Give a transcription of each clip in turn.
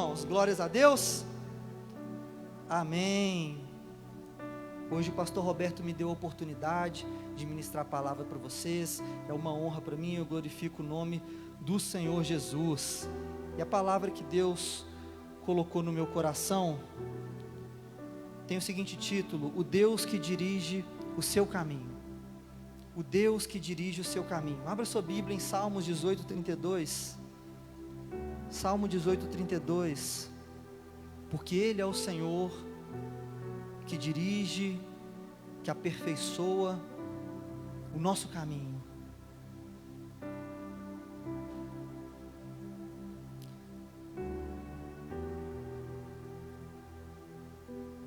Irmãos, glórias a Deus, amém. Hoje o pastor Roberto me deu a oportunidade de ministrar a palavra para vocês, é uma honra para mim, eu glorifico o nome do Senhor Jesus, e a palavra que Deus colocou no meu coração, tem o seguinte título: o Deus que dirige o seu caminho. O Deus que dirige o seu caminho. Abra sua Bíblia em Salmos 18, 32. Salmo 18, 32, porque Ele é o Senhor que dirige, que aperfeiçoa o nosso caminho.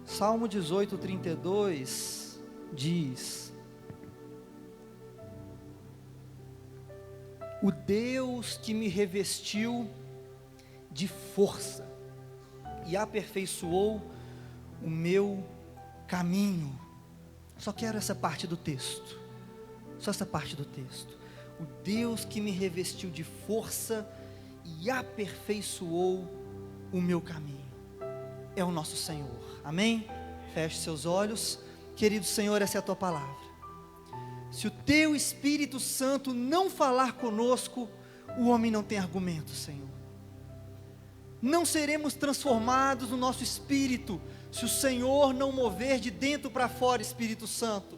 Salmo 18, 32 diz: o Deus que me revestiu de força e aperfeiçoou o meu caminho. Só quero essa parte do texto, só essa parte do texto. O Deus que me revestiu de força e aperfeiçoou o meu caminho, é o nosso Senhor, amém? Feche seus olhos. Querido Senhor, essa é a tua palavra. Se o teu Espírito Santo não falar conosco, o homem não tem argumento, Senhor. Não seremos transformados no nosso espírito, se o Senhor não mover de dentro para fora, Espírito Santo.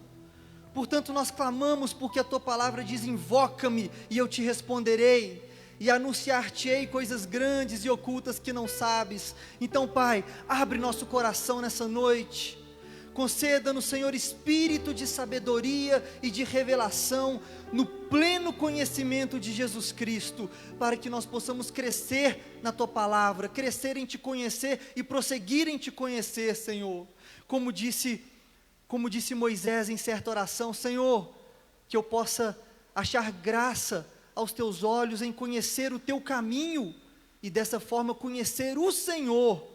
Portanto, nós clamamos, porque a tua palavra diz: invoca-me e eu te responderei, e anunciar-te-ei coisas grandes e ocultas que não sabes. Então, Pai, abre nosso coração nessa noite, conceda-nos, Senhor, espírito de sabedoria e de revelação, no pleno conhecimento de Jesus Cristo, para que nós possamos crescer na tua palavra, crescer em te conhecer e prosseguir em te conhecer, Senhor. Como disse Moisés em certa oração: Senhor, que eu possa achar graça aos teus olhos em conhecer o teu caminho, e dessa forma conhecer o Senhor.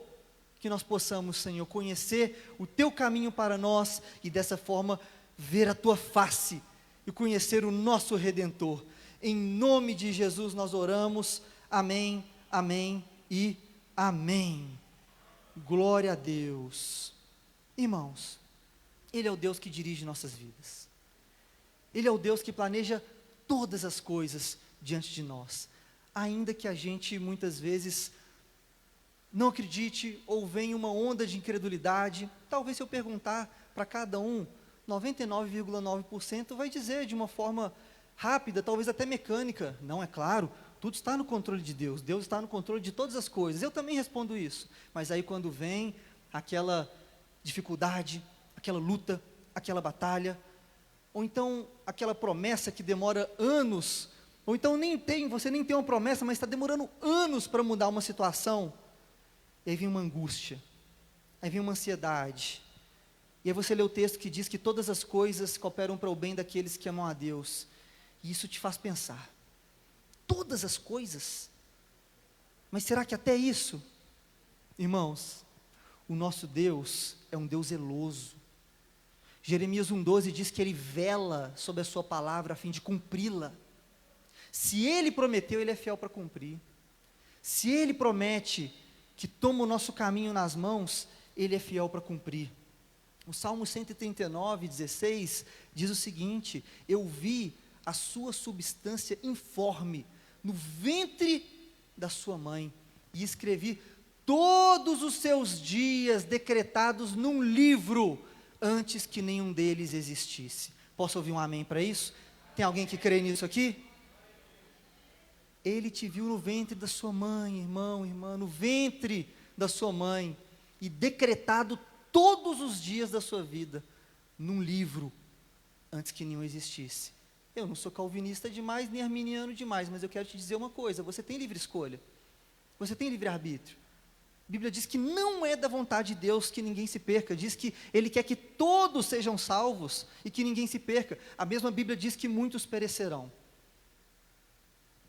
Que nós possamos, Senhor, conhecer o teu caminho para nós, e dessa forma ver a tua face e conhecer o nosso Redentor. Em nome de Jesus nós oramos, amém, amém e amém. Glória a Deus. Irmãos, Ele é o Deus que dirige nossas vidas. Ele é o Deus que planeja todas as coisas diante de nós, ainda que a gente muitas vezes não acredite, ou venha uma onda de incredulidade. Talvez, se eu perguntar para cada um, 99,9% vai dizer de uma forma rápida, talvez até mecânica: não, é claro, tudo está no controle de Deus, Deus está no controle de todas as coisas. Eu também respondo isso, mas aí quando vem aquela dificuldade, aquela luta, aquela batalha, ou então aquela promessa que demora anos, ou então você nem tem uma promessa, mas está demorando anos para mudar uma situação, e aí vem uma angústia, aí vem uma ansiedade, e aí você lê o texto que diz que todas as coisas cooperam para o bem daqueles que amam a Deus, e isso te faz pensar: todas as coisas? Mas será que até isso? Irmãos, o nosso Deus é um Deus zeloso. Jeremias 1,12 diz que Ele vela sobre a sua palavra a fim de cumpri-la. Se Ele prometeu, Ele é fiel para cumprir. Se Ele promete que toma o nosso caminho nas mãos, Ele é fiel para cumprir. O Salmo 139:16 diz o seguinte: eu vi a sua substância informe no ventre da sua mãe, e escrevi todos os seus dias decretados num livro, antes que nenhum deles existisse. Posso ouvir um amém para isso? Tem alguém que crê nisso aqui? Ele te viu no ventre da sua mãe, irmão, irmã, no ventre da sua mãe, e decretado todos os dias da sua vida, num livro, antes que nenhum existisse. Eu não sou calvinista demais, nem arminiano demais, mas eu quero te dizer uma coisa: você tem livre escolha, você tem livre-arbítrio. A Bíblia diz que não é da vontade de Deus que ninguém se perca, diz que Ele quer que todos sejam salvos e que ninguém se perca. A mesma Bíblia diz que muitos perecerão,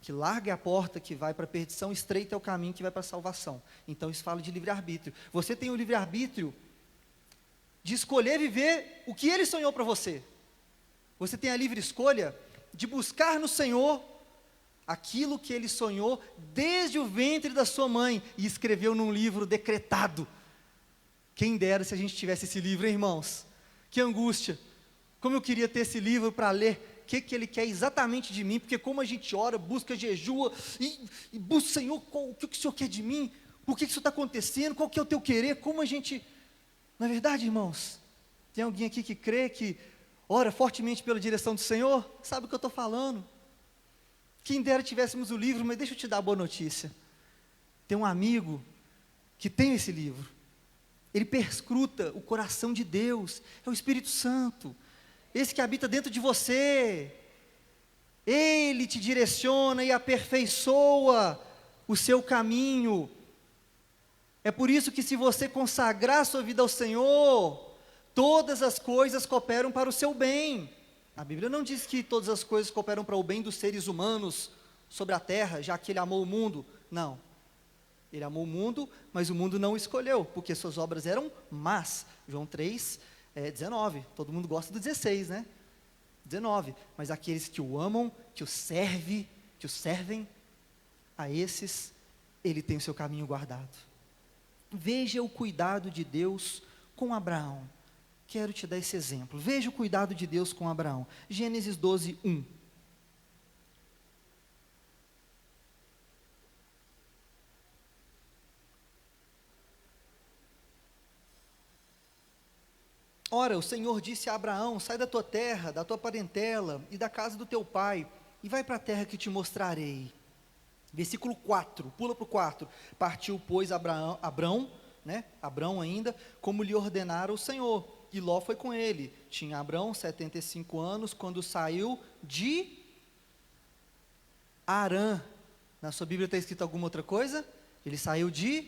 que larga é a porta que vai para a perdição, estreito é o caminho que vai para a salvação. Então isso fala de livre-arbítrio. Você tem o livre-arbítrio de escolher viver o que Ele sonhou para você. Você tem a livre escolha de buscar no Senhor aquilo que Ele sonhou desde o ventre da sua mãe e escreveu num livro decretado. Quem dera se a gente tivesse esse livro, hein, irmãos? Que angústia! Como eu queria ter esse livro para ler o que Ele quer exatamente de mim, porque como a gente ora, busca, jejua, e busca, Senhor, o que o Senhor quer de mim? Por que isso está acontecendo? Qual que é o teu querer? Como a gente... Não é verdade, irmãos? Tem alguém aqui que crê, que ora fortemente pela direção do Senhor? Sabe o que eu estou falando? Quem dera tivéssemos o livro, mas deixa eu te dar a boa notícia. Tem um amigo que tem esse livro. Ele perscruta o coração de Deus, é o Espírito Santo, esse que habita dentro de você. Ele te direciona e aperfeiçoa o seu caminho. É por isso que, se você consagrar sua vida ao Senhor, todas as coisas cooperam para o seu bem. A Bíblia não diz que todas as coisas cooperam para o bem dos seres humanos sobre a terra, já que Ele amou o mundo. Não. Ele amou o mundo, mas o mundo não o escolheu, porque suas obras eram más. João 3, 19. Todo mundo gosta do 16, né? 19. Mas aqueles que o amam, que o servem, a esses, Ele tem o seu caminho guardado. Veja o cuidado de Deus com Abraão. Quero te dar esse exemplo. Veja o cuidado de Deus com Abraão. Gênesis 12, 1. Ora, o Senhor disse a Abraão: sai da tua terra, da tua parentela e da casa do teu pai, e vai para a terra que te mostrarei. Versículo 4, pula para o 4. Partiu, pois, Abrão ainda, como lhe ordenara o Senhor, e Ló foi com ele. Tinha Abrão 75 anos, quando saiu de Harã. Na sua Bíblia está escrito alguma outra coisa? Ele saiu de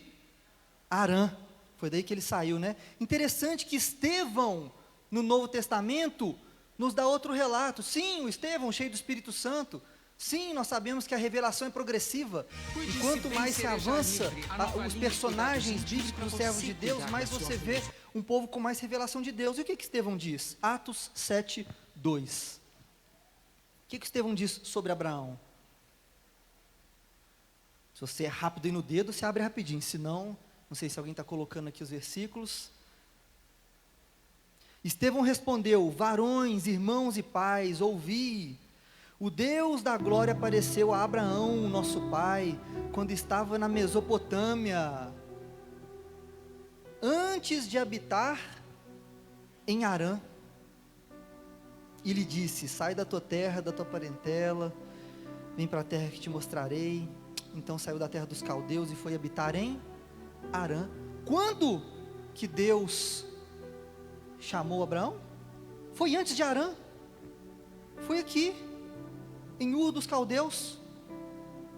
Harã. Foi daí que ele saiu, né? Interessante que Estevão, no Novo Testamento, nos dá outro relato. Sim, o Estevão, cheio do Espírito Santo. Sim, nós sabemos que a revelação é progressiva. E quanto mais se avança os personagens bíblicos, os servos de Deus, mais você vê um povo com mais revelação de Deus. E o que Estevão diz? Atos 7, 2. O que Estevão diz sobre Abraão? Se você é rápido aí no dedo, você abre rapidinho. Se não, não sei se alguém está colocando aqui os versículos. Estevão respondeu: varões, irmãos e pais, ouvi. O Deus da glória apareceu a Abraão, nosso pai, quando estava na Mesopotâmia, antes de habitar em Harã. E lhe disse: sai da tua terra, da tua parentela, vem para a terra que te mostrarei. Então saiu da terra dos caldeus e foi habitar em Harã. Quando que Deus chamou Abraão? Foi antes de Harã. Foi aqui, em Ur dos Caldeus,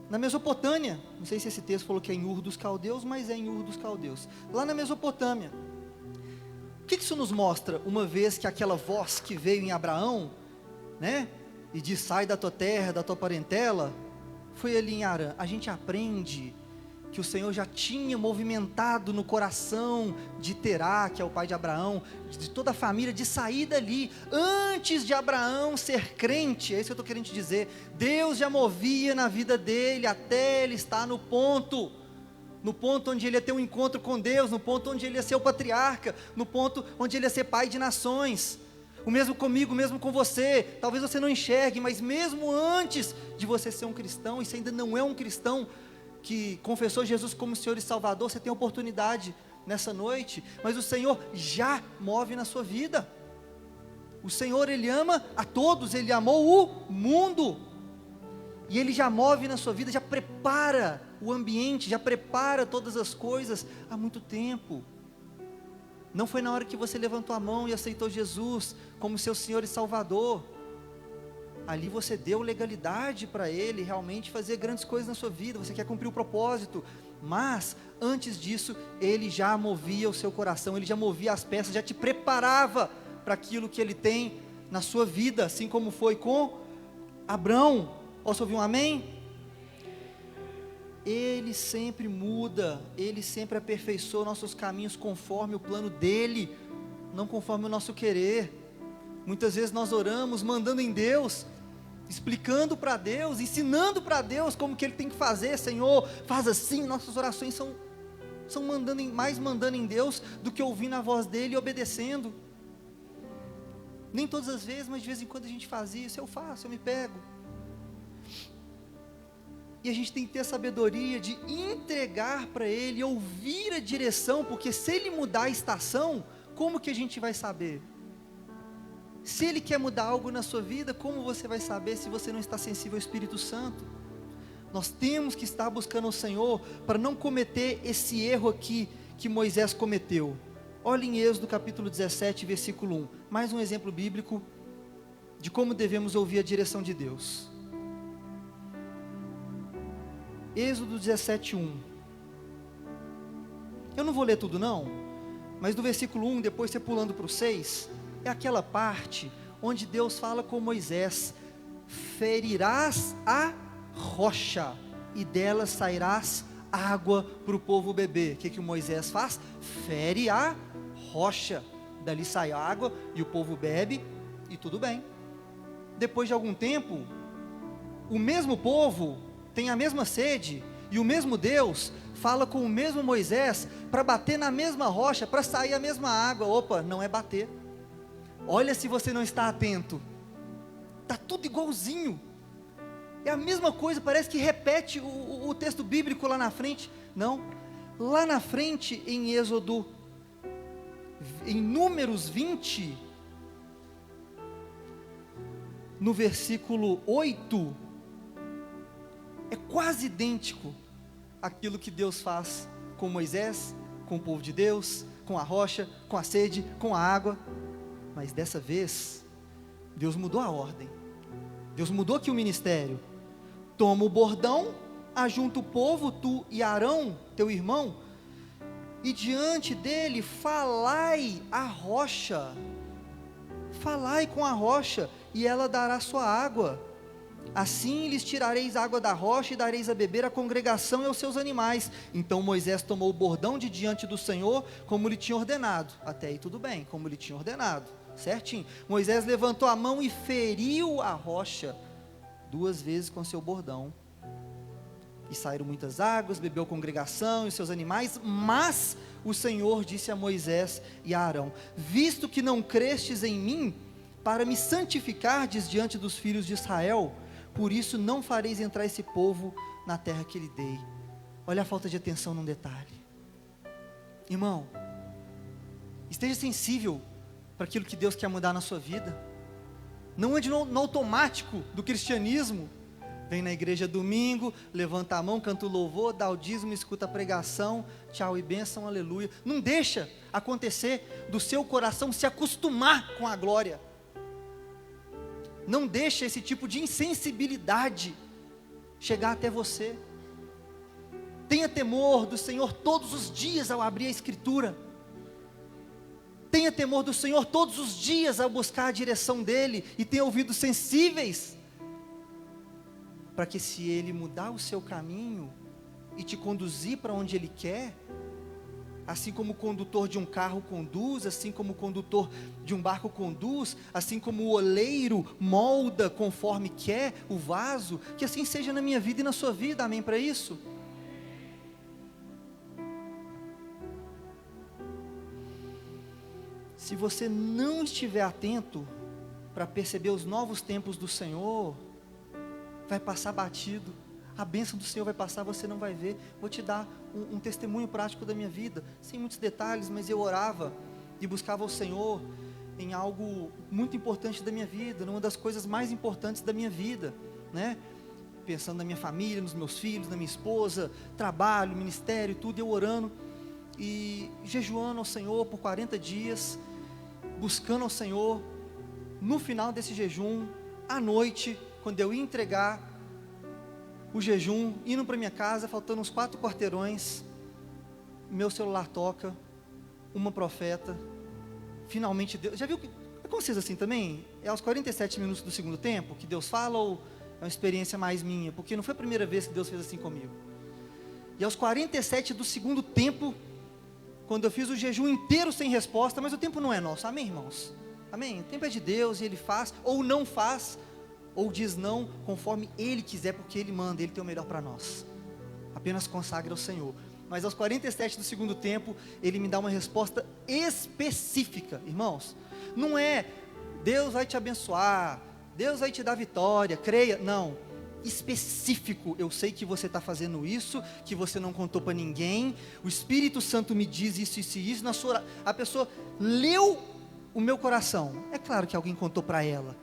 na Mesopotâmia. Não sei se esse texto falou que é em Ur dos Caldeus, mas é em Ur dos Caldeus, lá na Mesopotâmia. O que isso nos mostra? Uma vez que aquela voz que veio em Abraão, né, e diz: sai da tua terra, da tua parentela, foi ali em Harã. A gente aprende que o Senhor já tinha movimentado no coração de Terá, que é o pai de Abraão, de toda a família, de sair dali, antes de Abraão ser crente. É isso que eu estou querendo te dizer. Deus já movia na vida dele, até ele estar no ponto onde ele ia ter um encontro com Deus, no ponto onde ele ia ser o patriarca, no ponto onde ele ia ser pai de nações. O mesmo comigo, o mesmo com você. Talvez você não enxergue, mas mesmo antes de você ser um cristão, e se ainda não é um cristão que confessou Jesus como Senhor e Salvador, você tem oportunidade nessa noite, mas o Senhor já move na sua vida. O Senhor, Ele ama a todos, Ele amou o mundo. e Ele já move na sua vida, já prepara o ambiente, já prepara todas as coisas há muito tempo. Não foi na hora que você levantou a mão e aceitou Jesus como seu Senhor e Salvador. Ali você deu legalidade para Ele realmente fazer grandes coisas na sua vida, você quer cumprir o propósito, mas antes disso, Ele já movia o seu coração, Ele já movia as peças, já te preparava para aquilo que Ele tem na sua vida, assim como foi com Abrão. Posso ouvir um amém? Ele sempre muda, Ele sempre aperfeiçoa nossos caminhos conforme o plano dEle, não conforme o nosso querer. Muitas vezes nós oramos mandando em Deus, explicando para Deus, ensinando para Deus como que Ele tem que fazer. Senhor, faz assim. Nossas orações são mais mandando em Deus do que ouvindo a voz dEle e obedecendo. Nem todas as vezes, mas de vez em quando a gente faz isso. Eu faço, eu me pego. E a gente tem que ter a sabedoria de entregar para Ele, ouvir a direção, porque se Ele mudar a estação, como que a gente vai saber? Se Ele quer mudar algo na sua vida, como você vai saber se você não está sensível ao Espírito Santo? Nós temos que estar buscando o Senhor, para não cometer esse erro aqui, que Moisés cometeu. Olha em Êxodo capítulo 17, versículo 1, mais um exemplo bíblico, de como devemos ouvir a direção de Deus. Êxodo 17, 1, eu não vou ler tudo não, mas do versículo 1, depois você pulando para o 6, é aquela parte onde Deus fala com Moisés: ferirás a rocha, e dela sairás água para o povo beber. O que o Moisés faz? Fere a rocha, dali sai água, e o povo bebe, e tudo bem. Depois de algum tempo, o mesmo povo tem a mesma sede, e o mesmo Deus fala com o mesmo Moisés, para bater na mesma rocha, para sair a mesma água. Opa, não é bater. Olha se você não está atento, está tudo igualzinho, é a mesma coisa, parece que repete o texto bíblico lá na frente. Não, lá na frente em Êxodo, em Números 20, no versículo 8, é quase idêntico aquilo que Deus faz com Moisés, com o povo de Deus, com a rocha, com a sede, com a água. Mas dessa vez, Deus mudou a ordem, Deus mudou aqui o ministério. Toma o bordão, ajunta o povo, tu e Arão, teu irmão, e diante dele falai a rocha, falai com a rocha, e ela dará sua água. Assim lhes tirareis água da rocha, e dareis a beber à congregação e aos seus animais. Então Moisés tomou o bordão de diante do Senhor, como lhe tinha ordenado. Até aí tudo bem, como lhe tinha ordenado, certinho. Moisés levantou a mão e feriu a rocha 2 vezes com seu bordão, e saíram muitas águas, bebeu a congregação e seus animais. Mas o Senhor disse a Moisés e a Arão: visto que não crestes em mim, para me santificardes diante dos filhos de Israel, por isso não fareis entrar esse povo na terra que lhe dei. Olha a falta de atenção num detalhe. Irmão, esteja sensível para aquilo que Deus quer mudar na sua vida. Não ande no automático do cristianismo. Vem na igreja domingo, levanta a mão, canta o louvor, dá o dízimo, escuta a pregação, tchau e bênção, aleluia. Não deixa acontecer do seu coração se acostumar com a glória. Não deixa esse tipo de insensibilidade chegar até você. Tenha temor do Senhor todos os dias ao abrir a Escritura. Tenha temor do Senhor todos os dias ao buscar a direção dEle, e tenha ouvidos sensíveis, para que se Ele mudar o seu caminho e te conduzir para onde Ele quer, assim como o condutor de um carro conduz, assim como o condutor de um barco conduz, assim como o oleiro molda conforme quer o vaso, que assim seja na minha vida e na sua vida. Amém para isso? Se você não estiver atento para perceber os novos tempos do Senhor, vai passar batido. A bênção do Senhor vai passar, você não vai ver. Vou te dar um testemunho prático da minha vida, sem muitos detalhes, mas eu orava e buscava o Senhor em algo muito importante da minha vida, numa das coisas mais importantes da minha vida, né? pensando na minha família, nos meus filhos, na minha esposa, trabalho, ministério, tudo, eu orando e jejuando ao Senhor por 40 dias, buscando ao Senhor. No final desse jejum, à noite, quando eu ia entregar o jejum, indo para minha casa, faltando uns 4 quarteirões, meu celular toca, uma profeta, finalmente Deus, já viu que acontece assim também? É aos 47 minutos do segundo tempo que Deus fala, ou é uma experiência mais minha? Porque não foi a primeira vez que Deus fez assim comigo. E aos 47 do segundo tempo, quando eu fiz o jejum inteiro sem resposta, mas o tempo não é nosso, amém, irmãos? Amém? O tempo é de Deus e Ele faz, ou não faz, ou diz não, conforme Ele quiser, porque Ele manda, Ele tem o melhor para nós. Apenas consagre ao Senhor. Mas aos 47 do segundo tempo, Ele me dá uma resposta específica, irmãos. Não é, Deus vai te abençoar, Deus vai te dar vitória, creia, não. Específico, eu sei que você está fazendo isso, que você não contou para ninguém, o Espírito Santo me diz isso, isso e isso, a pessoa leu o meu coração. É claro que alguém contou para ela.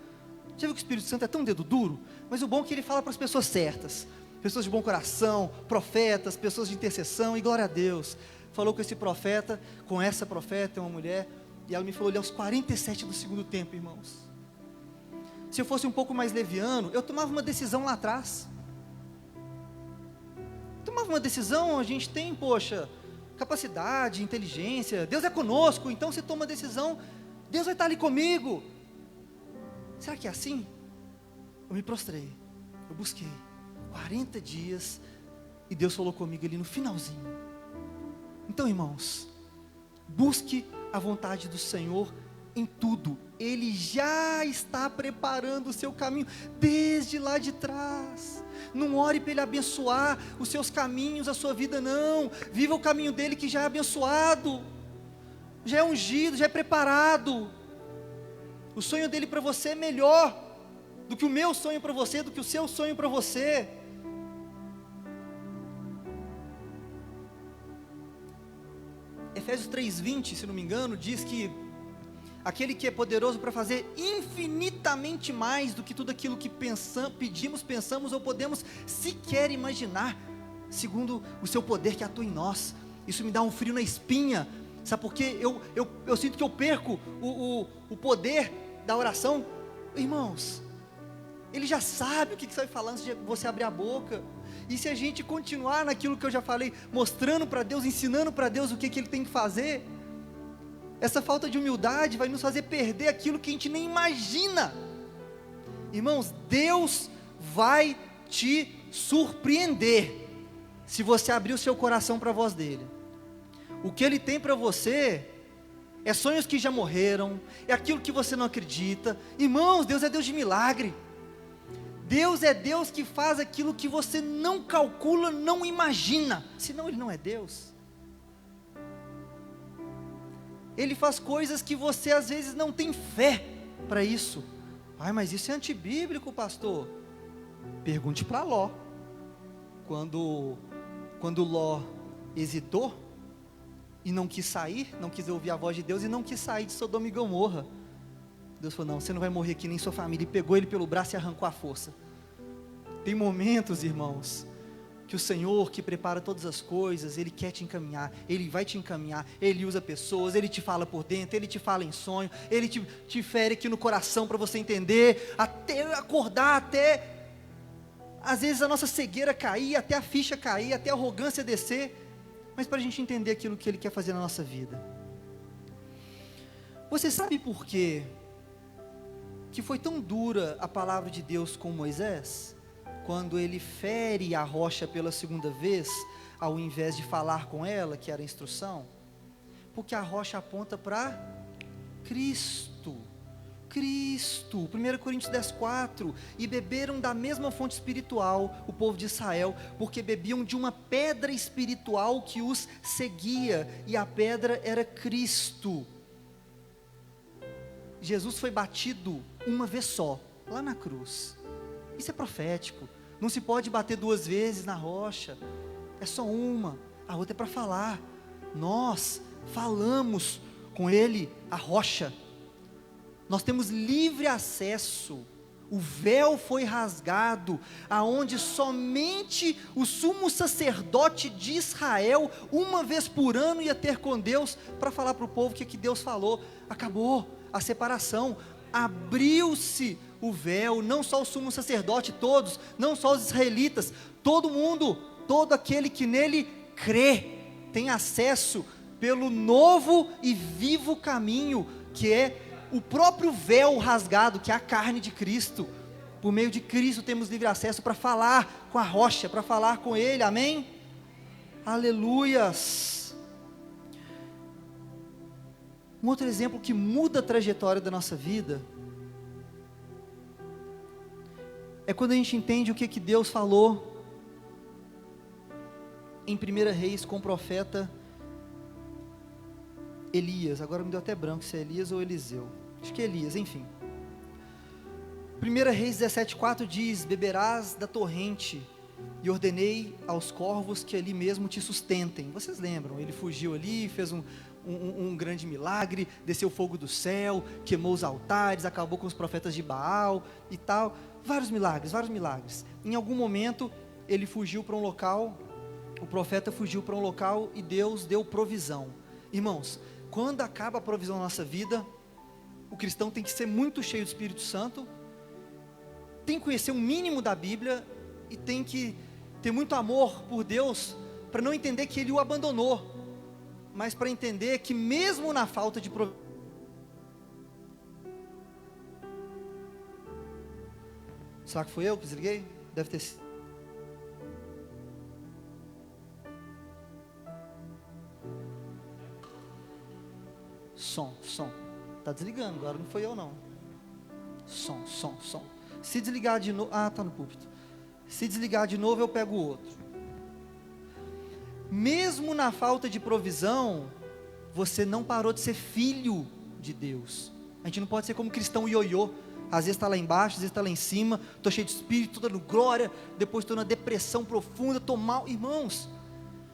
Já viu que o Espírito Santo é tão dedo duro? Mas o bom é que ele fala para as pessoas certas, pessoas de bom coração, profetas, pessoas de intercessão, e glória a Deus. Falou com esse profeta, com essa profeta, uma mulher, e ela me falou ali aos 47 do segundo tempo, irmãos. Se eu fosse um pouco mais leviano, eu tomava uma decisão lá atrás. Tomava uma decisão, a gente tem, poxa, capacidade, inteligência, Deus é conosco, então se toma uma decisão, Deus vai estar ali comigo. Será que é assim? Eu me prostrei, eu busquei 40 dias e Deus falou comigo ali no finalzinho. Então, irmãos, busque a vontade do Senhor em tudo. Ele já está preparando o seu caminho desde lá de trás. Não ore para Ele abençoar os seus caminhos, a sua vida, não. Viva o caminho dele que já é abençoado, já é ungido, já é preparado. O sonho dele para você é melhor do que o meu sonho para você, do que o seu sonho para você. Efésios 3:20, se não me engano, diz que aquele que é poderoso para fazer infinitamente mais do que tudo aquilo que pedimos, pensamos ou podemos sequer imaginar, segundo o seu poder que atua em nós. Isso me dá um frio na espinha, sabe por quê? Eu sinto que eu perco o poder da oração. Irmãos, Ele já sabe o que você vai falar antes de você abrir a boca. E se a gente continuar naquilo que eu já falei, mostrando para Deus, ensinando para Deus o que Ele tem que fazer, essa falta de humildade vai nos fazer perder aquilo que a gente nem imagina. Irmãos, Deus vai te surpreender, se você abrir o seu coração para a voz dEle. O que Ele tem para você, é sonhos que já morreram, é aquilo que você não acredita. Irmãos, Deus é Deus de milagre. Deus é Deus que faz aquilo que você não calcula, não imagina, senão Ele não é Deus. Ele faz coisas que você às vezes não tem fé para isso. Ai, mas isso é antibíblico, pastor. Pergunte para Ló. Quando Ló hesitou e não quis sair, não quis ouvir a voz de Deus e não quis sair de Sodoma e Gomorra, Deus falou, não, você não vai morrer aqui nem sua família, e pegou ele pelo braço e arrancou a força. Tem momentos, irmãos, que o Senhor que prepara todas as coisas, Ele quer te encaminhar, Ele vai te encaminhar, Ele usa pessoas, Ele te fala por dentro, Ele te fala em sonho, Ele te fere aqui no coração para você entender, até acordar, até às vezes a nossa cegueira cair, até a ficha cair, até a arrogância descer, mas para a gente entender aquilo que Ele quer fazer na nossa vida. Você sabe por quê que foi tão dura a palavra de Deus com Moisés? Quando ele fere a rocha pela segunda vez, ao invés de falar com ela, que era a instrução, porque a rocha aponta para Cristo. 1 Coríntios 10:4, e beberam da mesma fonte espiritual, o povo de Israel, porque bebiam de uma pedra espiritual que os seguia, e a pedra era Cristo. Jesus foi batido uma vez só, lá na cruz. Isso é profético. Não se pode bater 2 vezes na rocha, é só uma, a outra é para falar. Nós falamos com Ele, a rocha. Nós temos livre acesso. o véu foi rasgado, aonde somente o sumo sacerdote de Israel, uma vez por ano, ia ter com Deus, para falar para o povo o que Deus falou. Acabou a separação, abriu-se o véu, não só o sumo sacerdote, todos, não só os israelitas, todo mundo, todo aquele que nele crê, tem acesso pelo novo e vivo caminho, que é o próprio véu rasgado, que é a carne de Cristo. Por meio de Cristo temos livre acesso para falar com a rocha, para falar com Ele, amém? Aleluias! Um outro exemplo que muda a trajetória da nossa vida, é quando a gente entende o que Deus falou, em 1 Reis com o profeta Elias. Agora me deu até branco se é Elias ou Eliseu, acho que é Elias, enfim. 1 Reis 17:4 diz: beberás da torrente, e ordenei aos corvos que ali mesmo te sustentem. Vocês lembram, ele fugiu ali, fez um grande milagre, desceu fogo do céu, queimou os altares, acabou com os profetas de Baal e tal, vários milagres. Em algum momento ele fugiu para um local, o profeta fugiu para um local e Deus deu provisão. Irmãos, quando acaba a provisão na nossa vida, o cristão tem que ser muito cheio do Espírito Santo, tem que conhecer um mínimo da Bíblia e tem que ter muito amor por Deus, para não entender que Ele o abandonou, mas para entender que mesmo na falta de provisão. Será que foi eu que desliguei? Deve ter sido. Som. Está desligando, agora não foi eu não. Som. Se desligar de novo, está no púlpito. Se desligar de novo, eu pego o outro. Mesmo na falta de provisão, você não parou de ser filho de Deus. A gente não pode ser como cristão ioiô. Às vezes está lá embaixo, às vezes está lá em cima. Estou cheio de espírito, estou dando glória. Depois estou na depressão profunda, estou mal. Irmãos,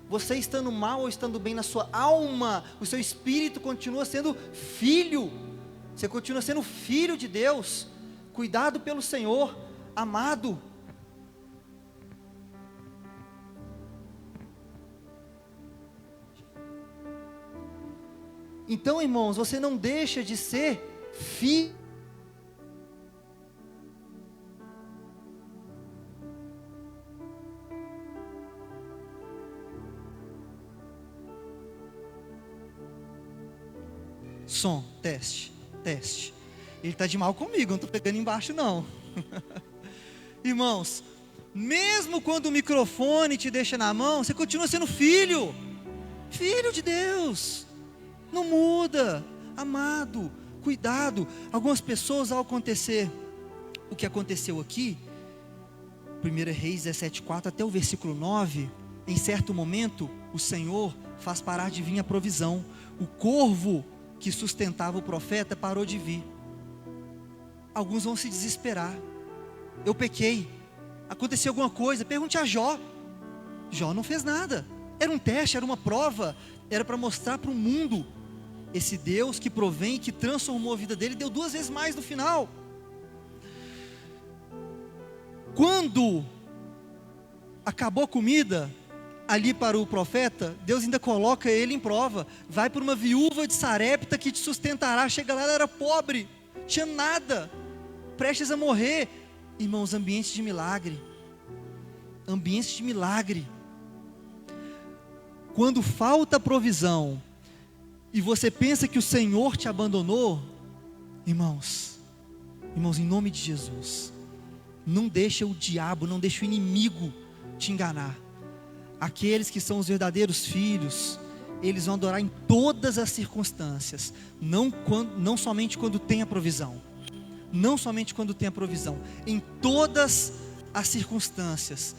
você estando mal ou estando bem na sua alma, o seu espírito continua sendo filho. Você continua sendo filho de Deus, cuidado pelo Senhor, amado. Então, irmãos, você não deixa de ser filho. Som, teste. Ele está de mal comigo, não estou pegando embaixo não. Irmãos, mesmo quando o microfone te deixa na mão, você continua sendo filho de Deus. Não muda, amado, cuidado. Algumas pessoas, ao acontecer o que aconteceu aqui, 1 Reis 17:4 até o versículo 9, em certo momento, o Senhor faz parar de vir a provisão. O corvo que sustentava o profeta parou de vir. Alguns vão se desesperar. Eu pequei, aconteceu alguma coisa, pergunte a Jó. Jó não fez nada, era um teste, era uma prova, era para mostrar para o mundo, esse Deus que provém e que transformou a vida dele, deu 2 vezes mais no final. Quando acabou a comida ali para o profeta, Deus ainda coloca ele em prova. Vai por uma viúva de Sarepta que te sustentará. Chega lá, ela era pobre, tinha nada, prestes a morrer. Irmãos, ambientes de milagre. Quando falta provisão e você pensa que o Senhor te abandonou, irmãos, em nome de Jesus, não deixa o diabo, não deixa o inimigo te enganar. Aqueles que são os verdadeiros filhos, eles vão adorar em todas as circunstâncias, não somente quando tem a provisão, em todas as circunstâncias,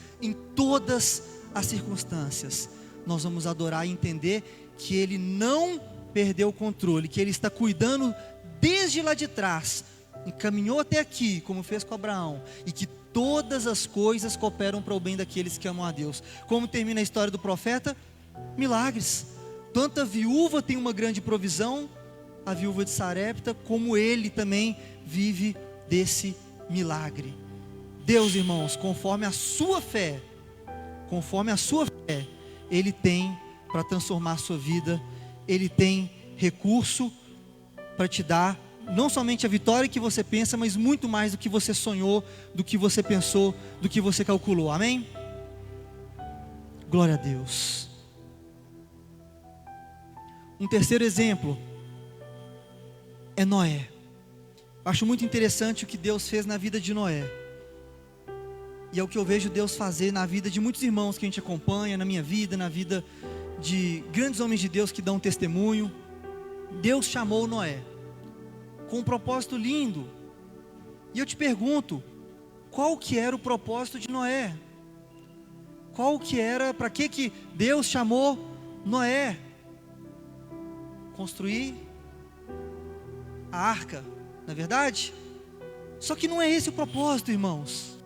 nós vamos adorar e entender que Ele não perdeu o controle, que Ele está cuidando desde lá de trás, encaminhou até aqui, como fez com Abraão, e que todas as coisas cooperam para o bem daqueles que amam a Deus. Como termina a história do profeta? Milagres. Tanto a viúva tem uma grande provisão, a viúva de Sarepta, como ele também vive desse milagre. Deus, irmãos, conforme a sua fé, Ele tem para transformar a sua vida, Ele tem recurso para te dar, não somente a vitória que você pensa, mas muito mais do que você sonhou, do que você pensou, do que você calculou, amém? Glória a Deus. Um terceiro exemplo é Noé. Acho muito interessante o que Deus fez na vida de Noé, e é o que eu vejo Deus fazer na vida de muitos irmãos que a gente acompanha, na minha vida, na vida de grandes homens de Deus que dão testemunho. Deus chamou Noé com um propósito lindo, e eu te pergunto, qual que era o propósito de Noé? Qual que era, para que Deus chamou Noé? Construir a arca, não é verdade? Só que não é esse o propósito, irmãos.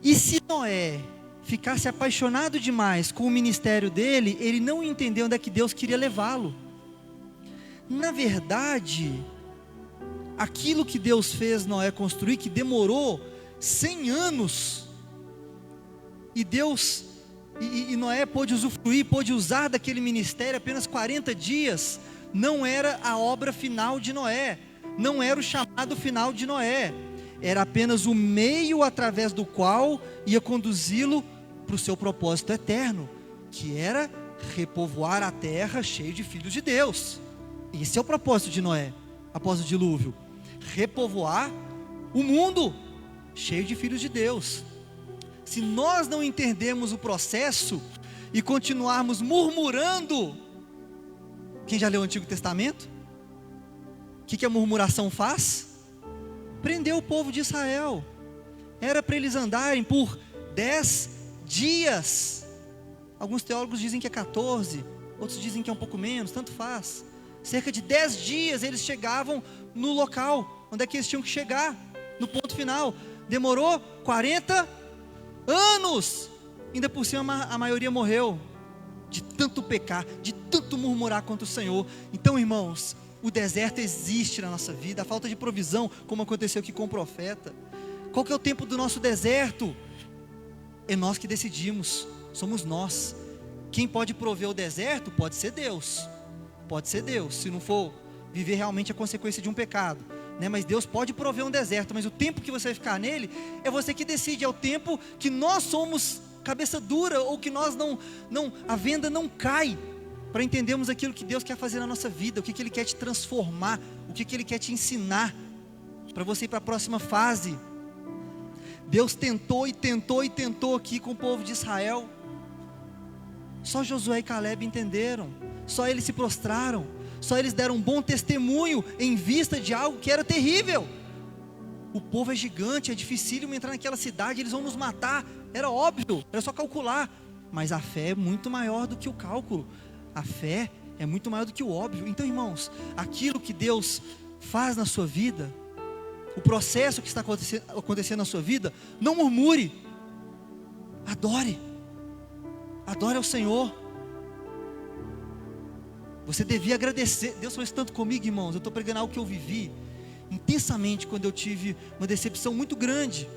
E se Noé ficasse apaixonado demais com o ministério dele, ele não entendeu onde é que Deus queria levá-lo. Na verdade, aquilo que Deus fez Noé construir, que demorou 100 anos, e Noé pôde usufruir, pôde usar daquele ministério apenas 40 dias, não era a obra final de Noé, não era o chamado final de Noé, era apenas o meio através do qual ia conduzi-lo para o seu propósito eterno, que era repovoar a terra cheio de filhos de Deus. Esse é o propósito de Noé, após o dilúvio, repovoar o mundo cheio de filhos de Deus. Se nós não entendermos o processo e continuarmos murmurando, quem já leu o Antigo Testamento? O que a murmuração faz? Prendeu o povo de Israel. Era para eles andarem por 10 dias. Alguns teólogos dizem que é 14, outros dizem que é um pouco menos, tanto faz. Cerca de 10 dias eles chegavam no local onde é que eles tinham que chegar, no ponto final. Demorou 40 anos. Ainda por cima a maioria morreu de tanto pecar, de tanto murmurar contra o Senhor. Então, irmãos, o deserto existe na nossa vida, a falta de provisão, como aconteceu aqui com o profeta. Qual que é o tempo do nosso deserto? É nós que decidimos, somos nós. Quem pode prover o deserto pode ser Deus, se não for viver realmente a consequência de um pecado, né? Mas Deus pode prover um deserto, mas o tempo que você vai ficar nele, é você que decide, é o tempo que nós somos cabeça dura, ou que nós a venda não cai, para entendermos aquilo que Deus quer fazer na nossa vida, o que Ele quer te transformar, o que Ele quer te ensinar, para você ir para a próxima fase. Deus tentou aqui com o povo de Israel. Só Josué e Caleb entenderam, só eles se prostraram, só eles deram um bom testemunho em vista de algo que era terrível. O povo é gigante, é dificílimo entrar naquela cidade, eles vão nos matar, era óbvio, era só calcular. Mas a fé é muito maior do que o cálculo, a fé é muito maior do que o óbvio. Então, irmãos, aquilo que Deus faz na sua vida, o processo que está acontecendo na sua vida, não murmure, adore ao Senhor. Você devia agradecer. Deus fez tanto comigo, irmãos. Eu estou pregando algo que eu vivi intensamente quando eu tive uma decepção muito grande,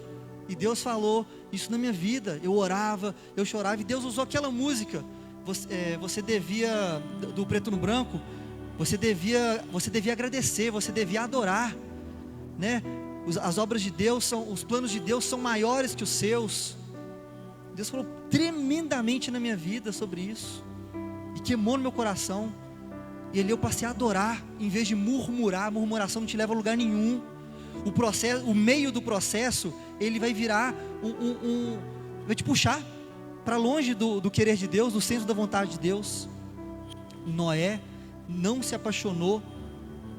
e Deus falou isso na minha vida. Eu orava, eu chorava, e Deus usou aquela música, você devia, do Preto no Branco, você devia agradecer, você devia adorar, né? As obras de Deus os planos de Deus são maiores que os seus. Deus falou tremendamente na minha vida sobre isso, e queimou no meu coração. E ali eu passei a adorar, em vez de murmurar. A murmuração não te leva a lugar nenhum. O processo, o meio do processo, ele vai virar vai te puxar para longe do querer de Deus, do centro da vontade de Deus. Noé não se apaixonou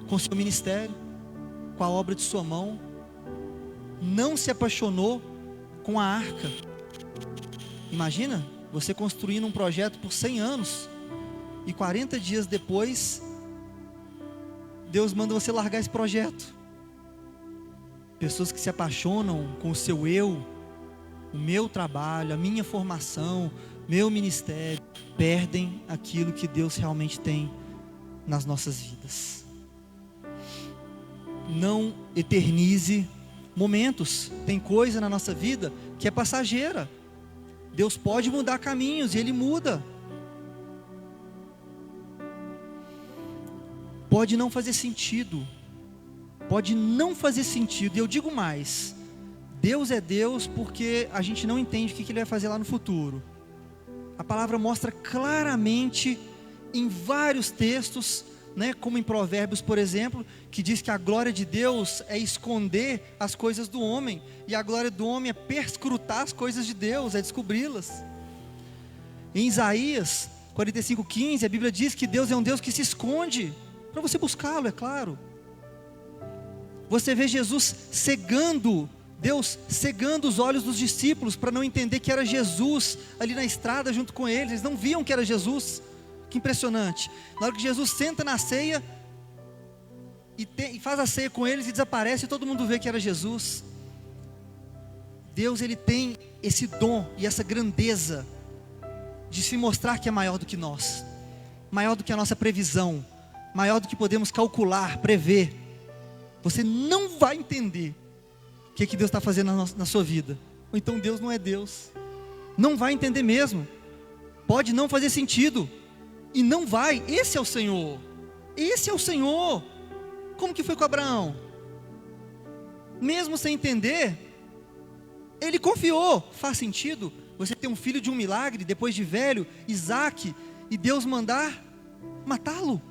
com seu ministério, com a obra de sua mão, não se apaixonou com a arca. Imagina, você construindo um projeto por 100 anos, e 40 dias depois, Deus manda você largar esse projeto. Pessoas que se apaixonam com o seu eu, o meu trabalho, a minha formação, meu ministério, perdem aquilo que Deus realmente tem nas nossas vidas. Não eternize momentos, tem coisa na nossa vida que é passageira. Deus pode mudar caminhos e Ele muda. Pode não fazer sentido. Pode não fazer sentido. E eu digo mais: Deus é Deus porque a gente não entende o que Ele vai fazer lá no futuro. A palavra mostra claramente em vários textos, como em Provérbios, por exemplo, que diz que a glória de Deus é esconder as coisas do homem, e a glória do homem é perscrutar as coisas de Deus, é descobri-las. Em Isaías 45:15, a Bíblia diz que Deus é um Deus que se esconde, para você buscá-lo, é claro. Você vê Jesus cegando, Deus cegando os olhos dos discípulos, para não entender que era Jesus ali na estrada junto com eles. Eles não viam que era Jesus. Que impressionante. Na hora que Jesus senta na ceia e faz a ceia com eles e desaparece, e todo mundo vê que era Jesus. Deus, Ele tem esse dom e essa grandeza de se mostrar que é maior do que nós, maior do que a nossa previsão, maior do que podemos calcular, prever. Você não vai entender o que Deus está fazendo na sua vida, ou então Deus não é Deus. Não vai entender mesmo. Pode não fazer sentido, e não vai. Esse é o Senhor. Esse é o Senhor. Como que foi com Abraão? Mesmo sem entender, ele confiou. Faz sentido você ter um filho de um milagre, depois de velho, Isaac, e Deus mandar matá-lo?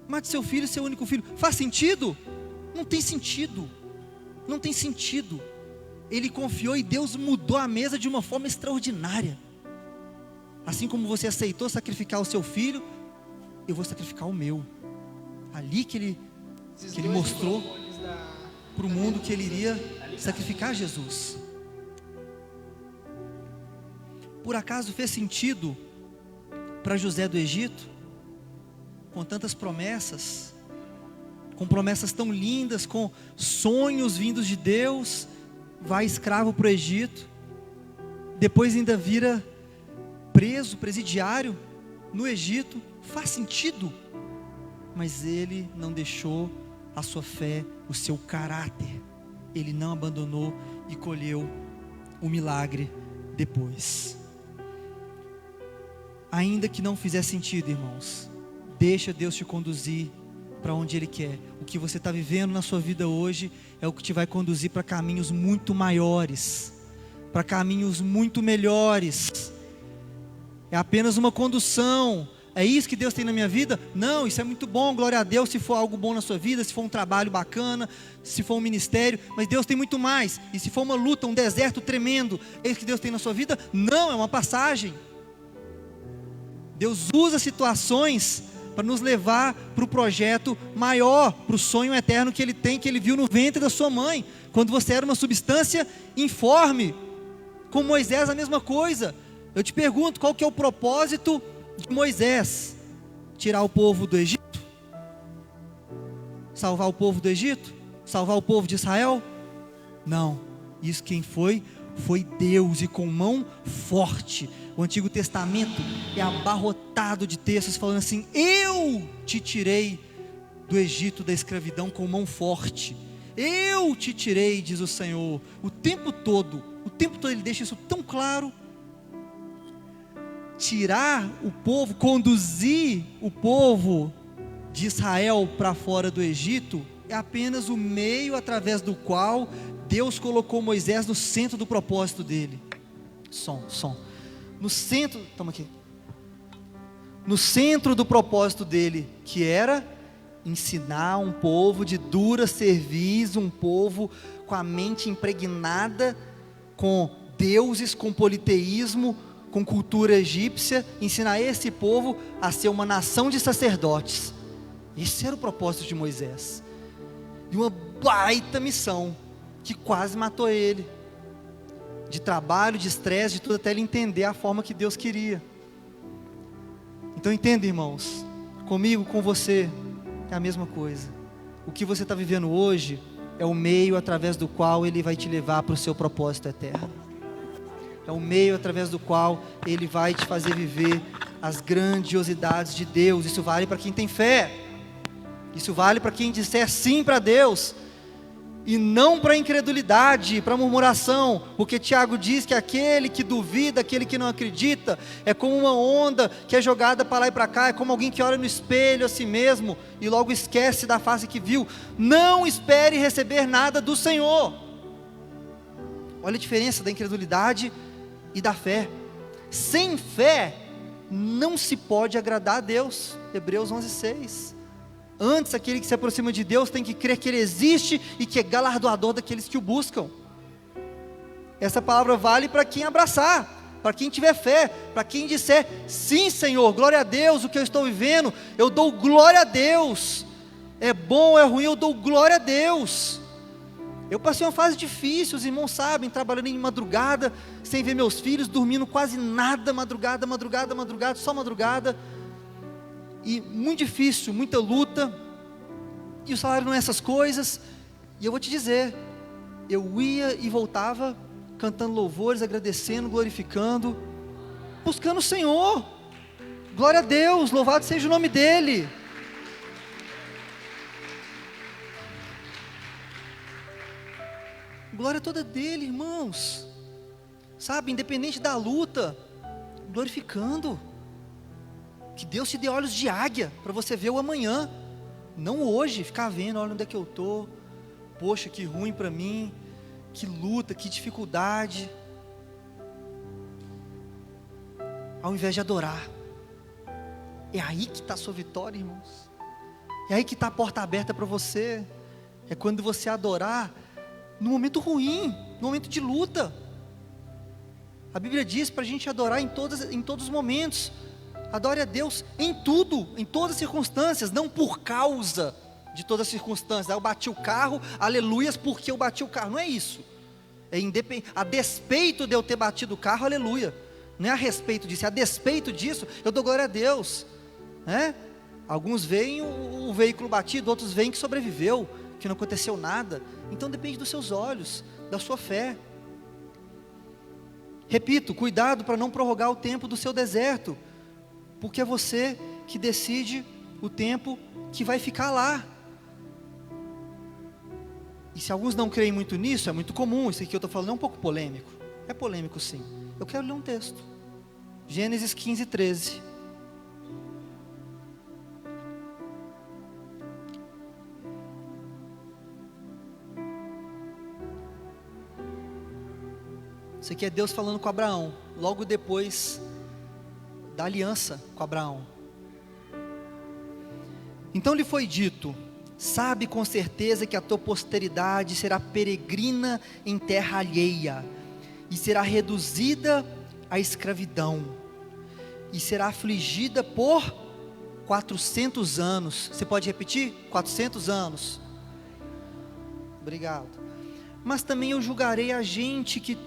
Mate seu filho, seu único filho. Faz sentido? Não tem sentido. Não tem sentido. Ele confiou e Deus mudou a mesa de uma forma extraordinária. Assim como você aceitou sacrificar o seu filho, eu vou sacrificar o meu. Ali que ele mostrou para o mundo que ele iria sacrificar Jesus. Por acaso fez sentido para José do Egito, com tantas promessas, com promessas tão lindas, com sonhos vindos de Deus, vai escravo para o Egito, depois ainda vira preso, presidiário no Egito? Faz sentido? Mas ele não deixou a sua fé, o seu caráter, ele não abandonou e colheu o milagre depois. Ainda que não fizer sentido, irmãos, deixa Deus te conduzir para onde Ele quer. O que você está vivendo na sua vida hoje é o que te vai conduzir para caminhos muito maiores, para caminhos muito melhores. É apenas uma condução. É isso que Deus tem na minha vida? Não, isso é muito bom, glória a Deus, se for algo bom na sua vida, se for um trabalho bacana, se for um ministério, mas Deus tem muito mais. E se for uma luta, um deserto tremendo, é isso que Deus tem na sua vida? Não, é uma passagem. Deus usa situações para nos levar para o projeto maior, para o sonho eterno que Ele tem, que Ele viu no ventre da sua mãe, quando você era uma substância informe. Com Moisés a mesma coisa. Eu te pergunto, qual que é o propósito de Moisés? Tirar o povo do Egito? Salvar o povo do Egito? Salvar o povo de Israel? Não, isso quem foi Deus, e com mão forte. O Antigo Testamento é abarrotado de textos falando assim: eu te tirei do Egito, da escravidão, com mão forte. Eu te tirei, diz o Senhor. O tempo todo Ele deixa isso tão claro. Tirar o povo, conduzir o povo de Israel para fora do Egito, é apenas o meio através do qual Deus colocou Moisés no centro do propósito dele. No centro, toma aqui. No centro do propósito dele, que era ensinar um povo de dura cerviz, um povo com a mente impregnada com deuses, com politeísmo, com cultura egípcia, ensinar esse povo a ser uma nação de sacerdotes. Esse era o propósito de Moisés. E uma baita missão, que quase matou ele, de trabalho, de estresse, de tudo, até ele entender a forma que Deus queria. Então entenda, irmãos, comigo, com você, é a mesma coisa. O que você está vivendo hoje é o meio através do qual Ele vai te levar para o seu propósito eterno. É o meio através do qual Ele vai te fazer viver as grandiosidades de Deus. Isso vale para quem tem fé. Isso vale para quem disser sim para Deus. e não para a incredulidade, para a murmuração, porque Tiago diz que aquele que duvida, aquele que não acredita, é como uma onda que é jogada para lá e para cá, é como alguém que olha no espelho a si mesmo, e logo esquece da face que viu. Não espere receber nada do Senhor. Olha a diferença da incredulidade e da fé. Sem fé, não se pode agradar a Deus, Hebreus 11:6. Antes, aquele que se aproxima de Deus tem que crer que Ele existe e que é galardoador daqueles que o buscam. Essa palavra vale para quem abraçar, para quem tiver fé, para quem disser, sim Senhor, glória a Deus, o que eu estou vivendo, eu dou glória a Deus, é bom, é ruim, eu dou glória a Deus. Eu passei uma fase difícil, os irmãos sabem, trabalhando em madrugada, sem ver meus filhos, dormindo quase nada, madrugada, só madrugada, e muito difícil, muita luta, e o salário não é essas coisas, e eu vou te dizer, eu ia e voltava, cantando louvores, agradecendo, glorificando, buscando o Senhor, glória a Deus, louvado seja o nome dEle. Glória toda dEle, irmãos, sabe, independente da luta, glorificando, que Deus te dê olhos de águia, para você ver o amanhã, não hoje, ficar vendo, olha onde é que eu estou, poxa, que ruim para mim, que luta, que dificuldade, ao invés de adorar, é aí que está a sua vitória, irmãos, é aí que está a porta aberta para você, é quando você adorar, no momento ruim, no momento de luta, a Bíblia diz para a gente adorar em todos os momentos, adore a Deus em tudo, em todas as circunstâncias, não por causa de todas as circunstâncias, eu bati o carro, aleluias porque eu bati o carro, não é isso, a despeito de eu ter batido o carro, aleluia, não é a respeito disso, é a despeito disso, eu dou glória a Deus, né? Alguns veem o veículo batido, outros veem que sobreviveu, que não aconteceu nada, então depende dos seus olhos, da sua fé. Repito, cuidado para não prorrogar o tempo do seu deserto, porque é você que decide o tempo que vai ficar lá. E se alguns não creem muito nisso, é muito comum, isso aqui que eu estou falando é um pouco polêmico, é polêmico sim, eu quero ler um texto, Gênesis 15:13, isso aqui é Deus falando com Abraão, logo depois da aliança com Abraão. Então lhe foi dito, sabe com certeza que a tua posteridade será peregrina em terra alheia, e será reduzida à escravidão, e será afligida por 400 anos, você pode repetir? 400 anos, obrigado, mas também eu julgarei a gente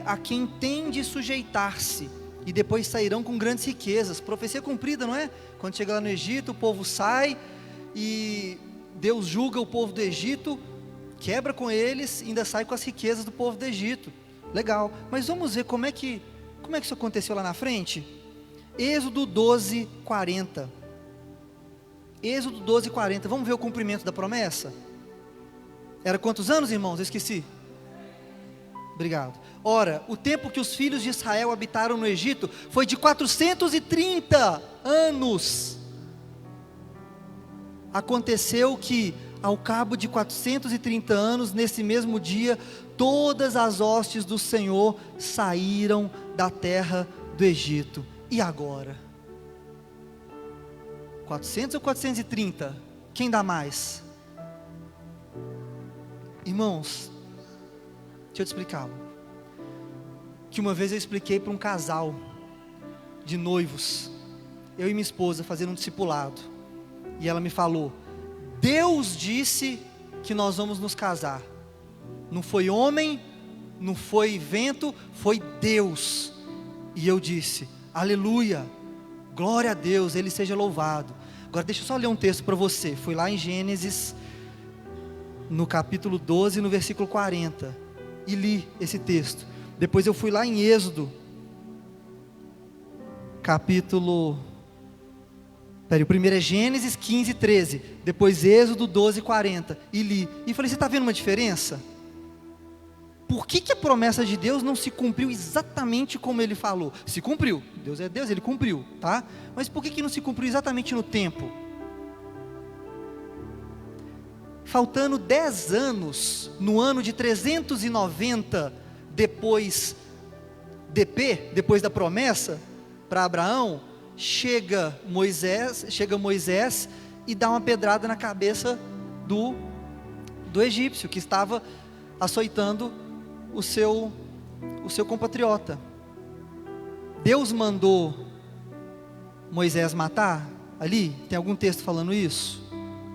a quem tem de sujeitar-se, e depois sairão com grandes riquezas, profecia cumprida, não é? Quando chega lá no Egito, o povo sai, e Deus julga o povo do Egito, quebra com eles, e ainda sai com as riquezas do povo do Egito, legal, mas vamos ver como é que isso aconteceu lá na frente? Êxodo 12:40, Êxodo 12:40, vamos ver o cumprimento da promessa? Era quantos anos, irmãos? Eu esqueci. Obrigado. Ora, o tempo que os filhos de Israel habitaram no Egito foi de 430 anos. Aconteceu que, ao cabo de 430 anos, nesse mesmo dia, todas as hostes do Senhor saíram da terra do Egito. E agora? 400 ou 430? Quem dá mais? Irmãos, deixa eu te explicar. Que uma vez eu expliquei para um casal de noivos, eu e minha esposa fazendo um discipulado, e ela me falou, Deus disse que nós vamos nos casar, não foi homem, não foi vento, foi Deus. E eu disse, aleluia, glória a Deus, Ele seja louvado. Agora deixa eu só ler um texto para você, foi lá em Gênesis, no capítulo 12, no versículo 40, e li esse texto. Depois eu fui lá em Êxodo, capítulo Peraí, o primeiro é Gênesis 15, 13, depois Êxodo 12, 40, e li, e falei, você está vendo uma diferença? Por que a promessa de Deus não se cumpriu exatamente como Ele falou? Se cumpriu, Deus é Deus, Ele cumpriu, tá? Mas por que não se cumpriu exatamente no tempo? Faltando 10 anos, no ano de 390, depois da promessa, para Abraão, chega Moisés e dá uma pedrada na cabeça do egípcio, que estava açoitando o seu compatriota. Deus mandou Moisés matar ali? Tem algum texto falando isso?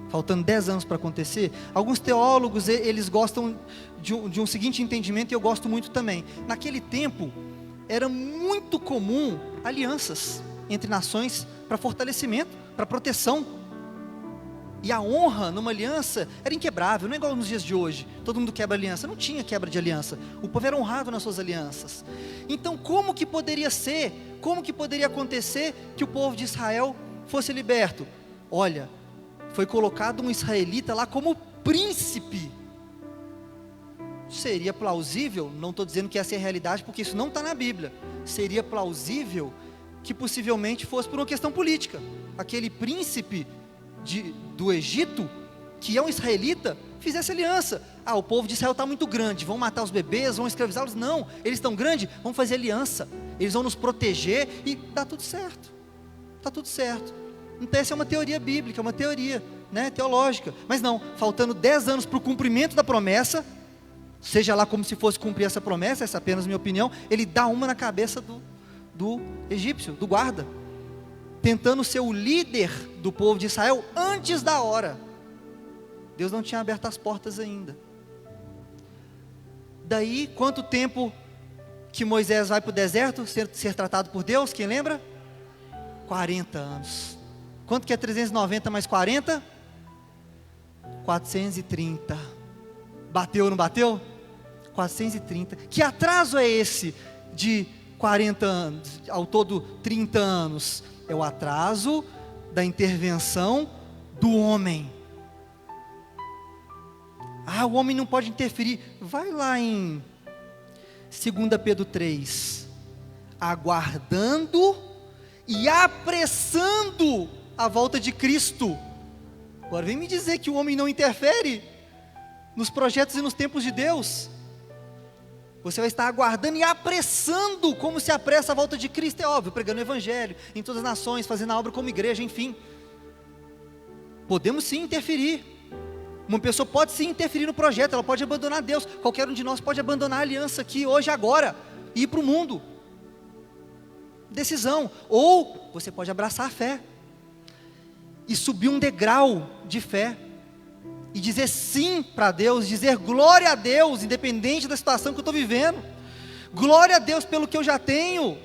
Faltando 10 anos para acontecer? Alguns teólogos, eles gostam de um seguinte entendimento, e eu gosto muito também. Naquele tempo, era muito comum alianças entre nações para fortalecimento, para proteção. E a honra numa aliança era inquebrável, não é igual nos dias de hoje. Todo mundo quebra aliança, não tinha quebra de aliança. O povo era honrado nas suas alianças. Então como que poderia acontecer que o povo de Israel fosse liberto? Olha, foi colocado um israelita lá como príncipe. Seria plausível, não estou dizendo que essa é a realidade, porque isso não está na Bíblia. Seria plausível que possivelmente fosse por uma questão política. Aquele príncipe do Egito, que é um israelita, fizesse aliança. O povo de Israel está muito grande, vão matar os bebês, vão escravizá-los. Não, eles estão grandes, vamos fazer aliança, eles vão nos proteger e dá tudo certo. Está tudo certo. Então essa é uma teoria bíblica, uma teoria, né, teológica. Mas não, faltando 10 anos para o cumprimento da promessa, seja lá como se fosse cumprir essa promessa, essa é apenas minha opinião, ele dá uma na cabeça do egípcio, do guarda, tentando ser o líder do povo de Israel antes da hora. Deus não tinha aberto as portas ainda. Daí, quanto tempo que Moisés vai para o deserto ser tratado por Deus? Quem lembra? 40 anos. Quanto que é 390 mais 40? 430. Bateu ou não bateu? 430. Que atraso é esse de 40 anos, ao todo 30 anos? É o atraso da intervenção do homem. O homem não pode interferir. Vai lá em 2 Pedro 3. Aguardando e apressando a volta de Cristo. Agora vem me dizer que o homem não interfere nos projetos e nos tempos de Deus. Você vai estar aguardando e apressando, como se apressa a volta de Cristo, é óbvio, pregando o Evangelho, em todas as nações, fazendo a obra como igreja, enfim. Podemos sim interferir. Uma pessoa pode sim interferir no projeto, ela pode abandonar Deus. Qualquer um de nós pode abandonar a aliança aqui, hoje, agora, e ir para o mundo. Decisão. Ou você pode abraçar a fé e subir um degrau de fé e dizer sim para Deus, dizer glória a Deus, independente da situação que eu estou vivendo. Glória a Deus pelo que eu já tenho,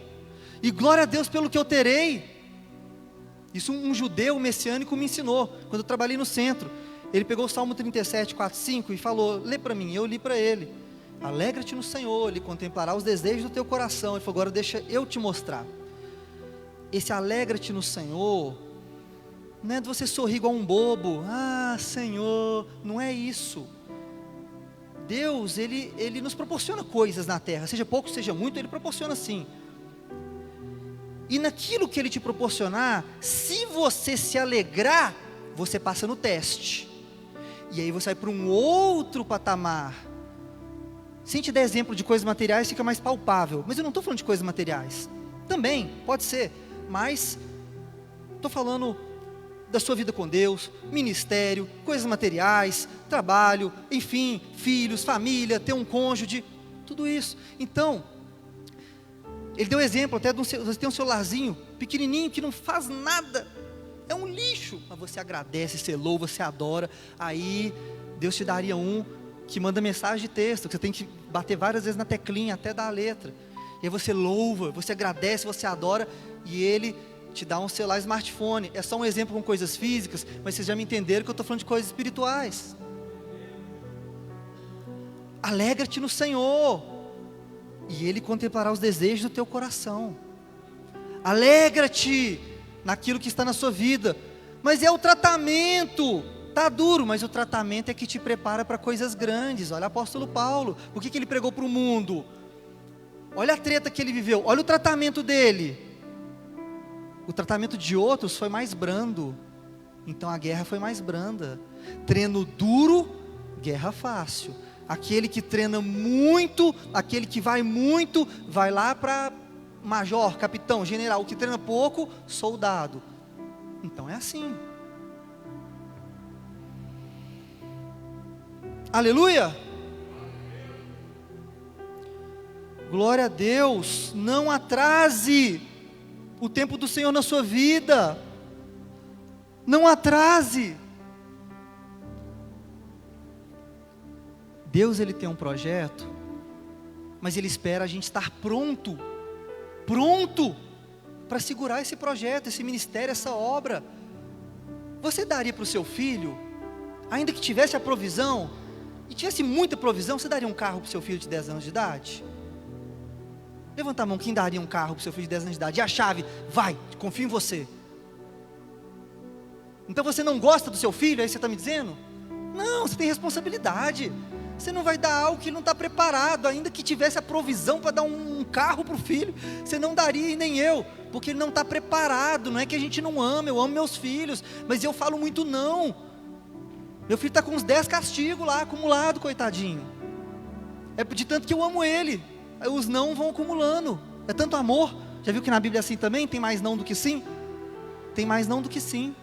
e glória a Deus pelo que eu terei. Isso um judeu messiânico me ensinou, quando eu trabalhei no centro. Ele pegou o Salmo 37, 4, 5 e falou, lê para mim. Eu li para ele. Alegra-te no Senhor, Ele contemplará os desejos do teu coração. Ele falou, agora deixa eu te mostrar. Esse alegra-te no Senhor não é de você sorrir igual um bobo. Senhor, não é isso. Deus, Ele nos proporciona coisas na terra, seja pouco, seja muito, Ele proporciona sim. E naquilo que Ele te proporcionar, se você se alegrar, você passa no teste. E aí você vai para um outro patamar. Se a gente der exemplo de coisas materiais, fica mais palpável. Mas eu não estou falando de coisas materiais. Também, pode ser. Mas estou falando da sua vida com Deus, ministério, coisas materiais, trabalho, enfim, filhos, família, ter um cônjuge, tudo isso. Então, ele deu exemplo até de você ter um celularzinho pequenininho que não faz nada, é um lixo, mas você agradece, você louva, você adora. Aí Deus te daria um que manda mensagem de texto, que você tem que bater várias vezes na teclinha até dar a letra. E aí você louva, você agradece, você adora, e Ele te dá um celular smartphone. É só um exemplo com coisas físicas, mas vocês já me entenderam que eu estou falando de coisas espirituais. Alegra-te no Senhor, e Ele contemplará os desejos do teu coração. Alegra-te naquilo que está na sua vida, mas é o tratamento. Está duro, mas o tratamento é que te prepara para coisas grandes. Olha o apóstolo Paulo, o que ele pregou para o mundo? Olha a treta que ele viveu, olha o tratamento dele. O tratamento de outros foi mais brando, então a guerra foi mais branda. Treino duro, guerra fácil. Aquele que treina muito, aquele que vai muito, vai lá para major, capitão, general. O que treina pouco, soldado. Então é assim. Aleluia! Glória a Deus. Não atrase o tempo do Senhor na sua vida. Não atrase. Deus, Ele tem um projeto, mas Ele espera a gente estar pronto para segurar esse projeto, esse ministério, essa obra. Você daria para o seu filho, ainda que tivesse a provisão, e tivesse muita provisão, você daria um carro para o seu filho de 10 anos de idade? Levanta a mão, quem daria um carro para o seu filho de 10 anos de idade? E a chave? Vai, confio em você. Então você não gosta do seu filho, é isso que você está me dizendo? Não, você tem responsabilidade. Você não vai dar algo que ele não está preparado, ainda que tivesse a provisão para dar um carro para o filho, você não daria, e nem eu, porque ele não está preparado. Não é que a gente não ama, eu amo meus filhos, mas eu falo muito não. Meu filho está com uns 10 castigos lá, acumulado, coitadinho. É de tanto que eu amo ele, os não vão acumulando, é tanto amor. Já viu que na Bíblia é assim também? Tem mais não do que sim? Tem mais não do que sim,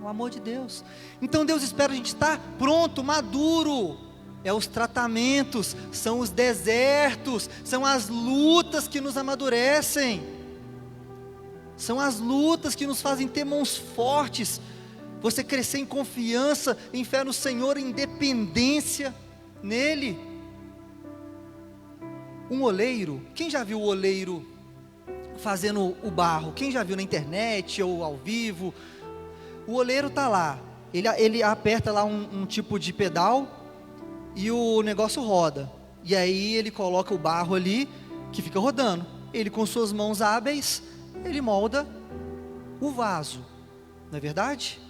o amor de Deus. Então Deus espera a gente estar pronto, maduro. É os tratamentos, são os desertos, são as lutas que nos amadurecem, são as lutas que nos fazem ter mãos fortes, você crescer em confiança, em fé no Senhor, em dependência nele. Um oleiro, quem já viu o oleiro fazendo o barro? Quem já viu na internet ou ao vivo? O oleiro está lá, ele aperta lá um tipo de pedal, e o negócio roda, e aí ele coloca o barro ali, que fica rodando, ele com suas mãos hábeis, ele molda o vaso, não é verdade?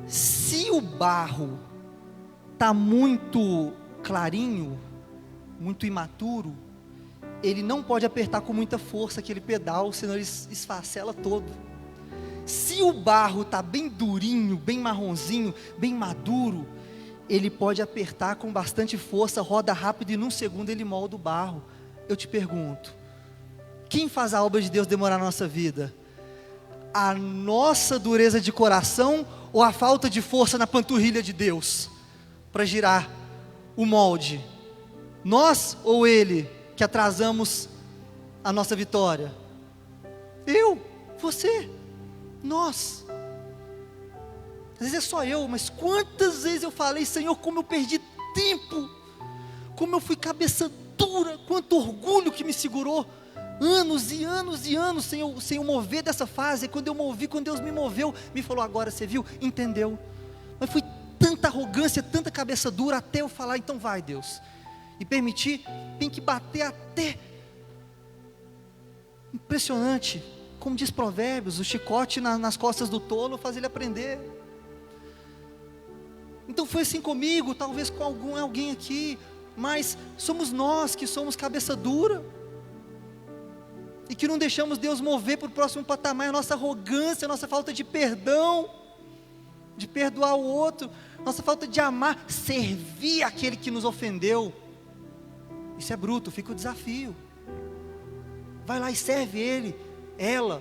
Se o barro está muito clarinho, muito imaturo, ele não pode apertar com muita força aquele pedal, senão ele esfacela todo. Se o barro está bem durinho, bem marronzinho, bem maduro, ele pode apertar com bastante força, roda rápido e num segundo ele molda o barro. Eu te pergunto, quem faz a obra de Deus demorar na nossa vida? A nossa dureza de coração ou a falta de força na panturrilha de Deus para girar o molde? Nós ou Ele que atrasamos a nossa vitória? Eu, você, nós. Às vezes é só eu, mas quantas vezes eu falei: Senhor, como eu perdi tempo, como eu fui cabeça dura, quanto orgulho que me segurou, anos e anos e anos sem eu mover dessa fase. E quando eu movi, quando Deus me moveu, me falou: agora você viu, entendeu? Mas foi tanta arrogância, tanta cabeça dura, até eu falar: então vai, Deus, e permitir. Tem que bater até. Impressionante, como diz Provérbios, o chicote nas costas do tolo faz ele aprender. Então foi assim comigo, talvez com alguém aqui, mas somos nós que somos cabeça dura, e que não deixamos Deus mover para o próximo patamar. A nossa arrogância, a nossa falta de perdão, de perdoar o outro, nossa falta de amar, servir aquele que nos ofendeu. Isso é bruto, fica o desafio. Vai lá e serve ele, ela,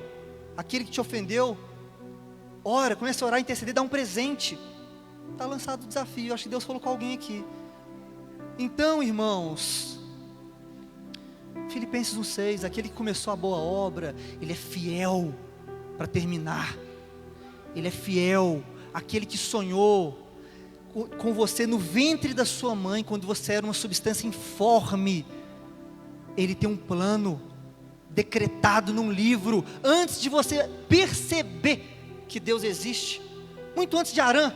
aquele que te ofendeu. Ora, começa a orar, interceder, dá um presente. Está lançado o desafio. Acho que Deus falou com alguém aqui. Então, irmãos, Filipenses 1,6, aquele que começou a boa obra, ele é fiel para terminar. Ele é fiel. Aquele que sonhou com você no ventre da sua mãe, quando você era uma substância informe, ele tem um plano decretado num livro, antes de você perceber que Deus existe, muito antes de Arã,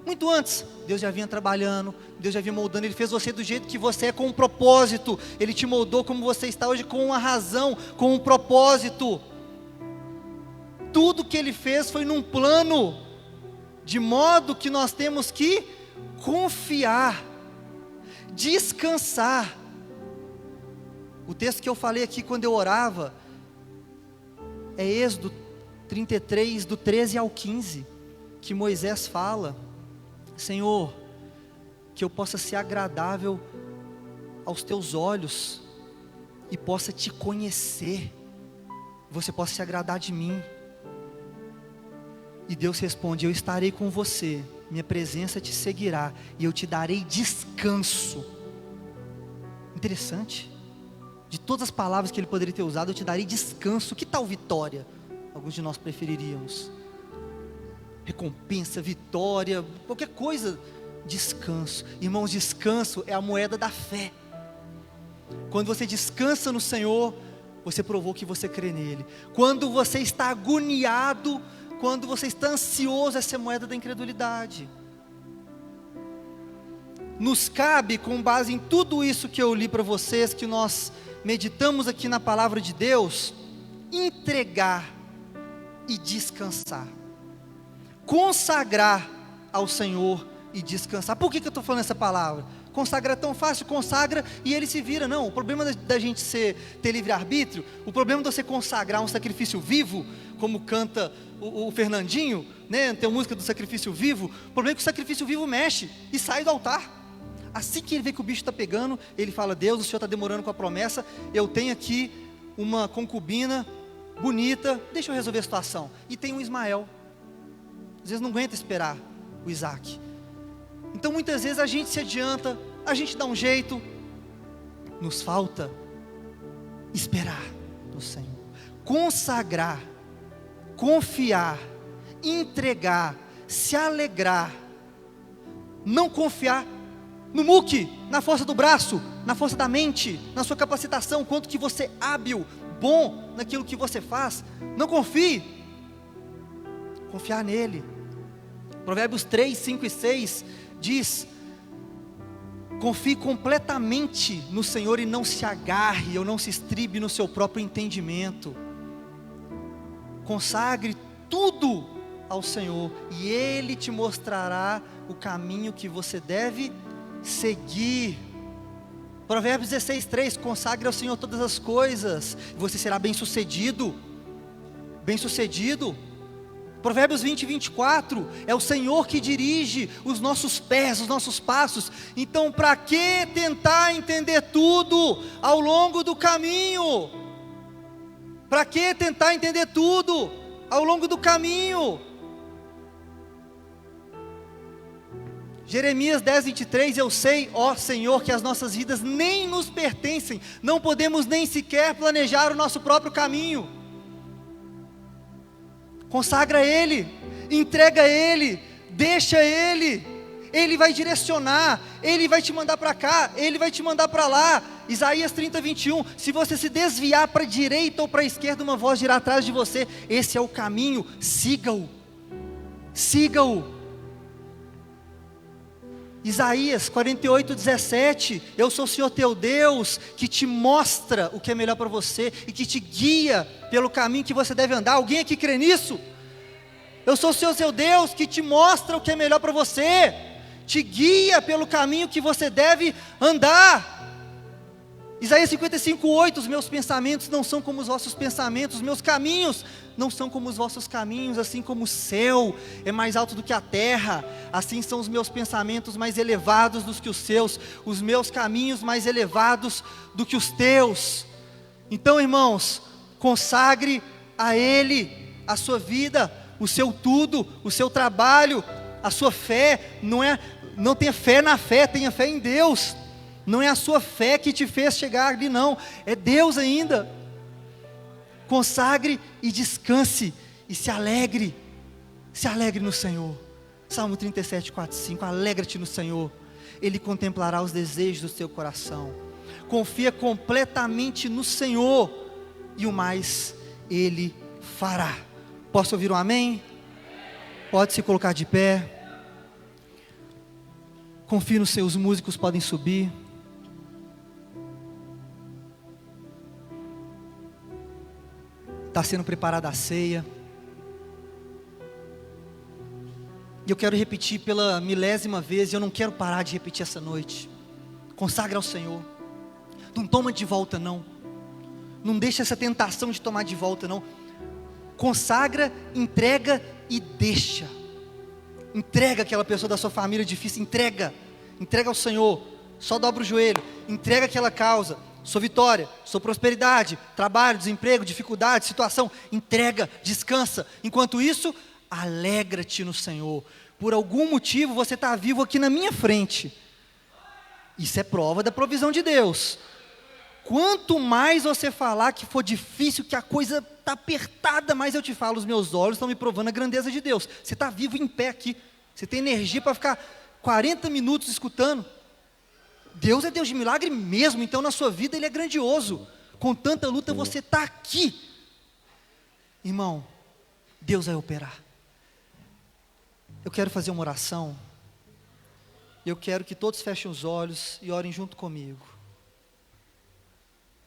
muito antes, Deus já vinha trabalhando, Deus já vinha moldando. Ele fez você do jeito que você é, com um propósito. Ele te moldou como você está hoje, com uma razão, com um propósito. Tudo que Ele fez foi num plano, de modo que nós temos que confiar, descansar. O texto que eu falei aqui quando eu orava, é Êxodo 33, do 13 ao 15, que Moisés fala: Senhor, que eu possa ser agradável aos teus olhos, e possa te conhecer, você possa se agradar de mim. E Deus responde: eu estarei com você, minha presença te seguirá, e eu te darei descanso. Interessante, de todas as palavras que Ele poderia ter usado, eu te darei descanso. Que tal vitória? Alguns de nós preferiríamos recompensa, vitória, qualquer coisa. Descanso, irmãos, descanso é a moeda da fé. Quando você descansa no Senhor, você provou que você crê nele. Quando você está agoniado, quando você está ansioso, essa é a moeda da incredulidade. Nos cabe, com base em tudo isso que eu li para vocês, que nós meditamos aqui na palavra de Deus, entregar e descansar, consagrar ao Senhor e descansar. Por que eu estou falando essa palavra? Consagrar é tão fácil, consagra e Ele se vira. Não, o problema da gente ter livre-arbítrio, o problema de você consagrar um sacrifício vivo, como canta o Fernandinho, né? Tem a música do sacrifício vivo. O problema é que o sacrifício vivo mexe e sai do altar. Assim que ele vê que o bicho está pegando, ele fala: Deus, o Senhor está demorando com a promessa, eu tenho aqui uma concubina bonita, deixa eu resolver a situação. E tem um Ismael, às vezes não aguenta esperar o Isaac. Então muitas vezes a gente se adianta, a gente dá um jeito, nos falta esperar no Senhor, consagrar, confiar, entregar, se alegrar, não confiar no muque, na força do braço, na força da mente, na sua capacitação, quanto que você é hábil, bom naquilo que você faz. Não confie, confiar nele. Provérbios 3, 5 e 6 diz: confie completamente no Senhor e não se agarre ou não se estribe no seu próprio entendimento. Consagre tudo ao Senhor e Ele te mostrará o caminho que você deve seguir. Provérbios 16, 3: consagre ao Senhor todas as coisas, e você será bem sucedido. Bem sucedido. Provérbios 20, 24, é o Senhor que dirige os nossos pés, os nossos passos. Então para que tentar entender tudo ao longo do caminho? Para que tentar entender tudo ao longo do caminho? Jeremias 10, 23, eu sei, ó Senhor, que as nossas vidas nem nos pertencem, não podemos nem sequer planejar o nosso próprio caminho. Consagra a Ele, entrega a Ele, deixa Ele, Ele vai direcionar, Ele vai te mandar para cá, Ele vai te mandar para lá. Isaías 30, 21, se você se desviar para a direita ou para a esquerda, uma voz dirá atrás de você: esse é o caminho, siga-o, siga-o. Isaías 48, 17, eu sou o Senhor teu Deus, que te mostra o que é melhor para você, e que te guia pelo caminho que você deve andar. Alguém aqui crê nisso? Eu sou o Senhor seu Deus, que te mostra o que é melhor para você, te guia pelo caminho que você deve andar. Isaías 55, 8, os meus pensamentos não são como os vossos pensamentos, os meus caminhos não são como os vossos caminhos, assim como o céu é mais alto do que a terra, assim são os meus pensamentos mais elevados do que os seus, os meus caminhos mais elevados do que os teus. Então, irmãos, consagre a Ele a sua vida, o seu tudo, o seu trabalho, a sua fé. Não tenha fé na fé, tenha fé em Deus. Não é a sua fé que te fez chegar ali, não, é Deus ainda. Consagre e descanse e se alegre no Senhor. Salmo 37, 4, 5, alegra-te no Senhor, Ele contemplará os desejos do seu coração. Confia completamente no Senhor, e o mais Ele fará. Posso ouvir um amém? Pode se colocar de pé. Confie nos seus músicos, podem subir. Está sendo preparada a ceia. E eu quero repetir pela milésima vez, e eu não quero parar de repetir essa noite. Consagra ao Senhor. Não toma de volta não. Não deixa essa tentação de tomar de volta não. Consagra, entrega e deixa. Entrega aquela pessoa da sua família difícil, entrega ao Senhor. Só dobra o joelho, entrega aquela causa, sua vitória, sua prosperidade, trabalho, desemprego, dificuldade, situação, entrega, descansa. Enquanto isso, alegra-te no Senhor. Por algum motivo você está vivo aqui na minha frente. Isso é prova da provisão de Deus. Quanto mais você falar que for difícil, que a coisa está apertada, mais eu te falo, os meus olhos estão me provando a grandeza de Deus. Você está vivo em pé aqui, você tem energia para ficar 40 minutos escutando. Deus é Deus de milagre mesmo, então na sua vida Ele é grandioso. Com tanta luta você está aqui. Irmão, Deus vai operar. Eu quero fazer uma oração. Eu quero que todos fechem os olhos e orem junto comigo.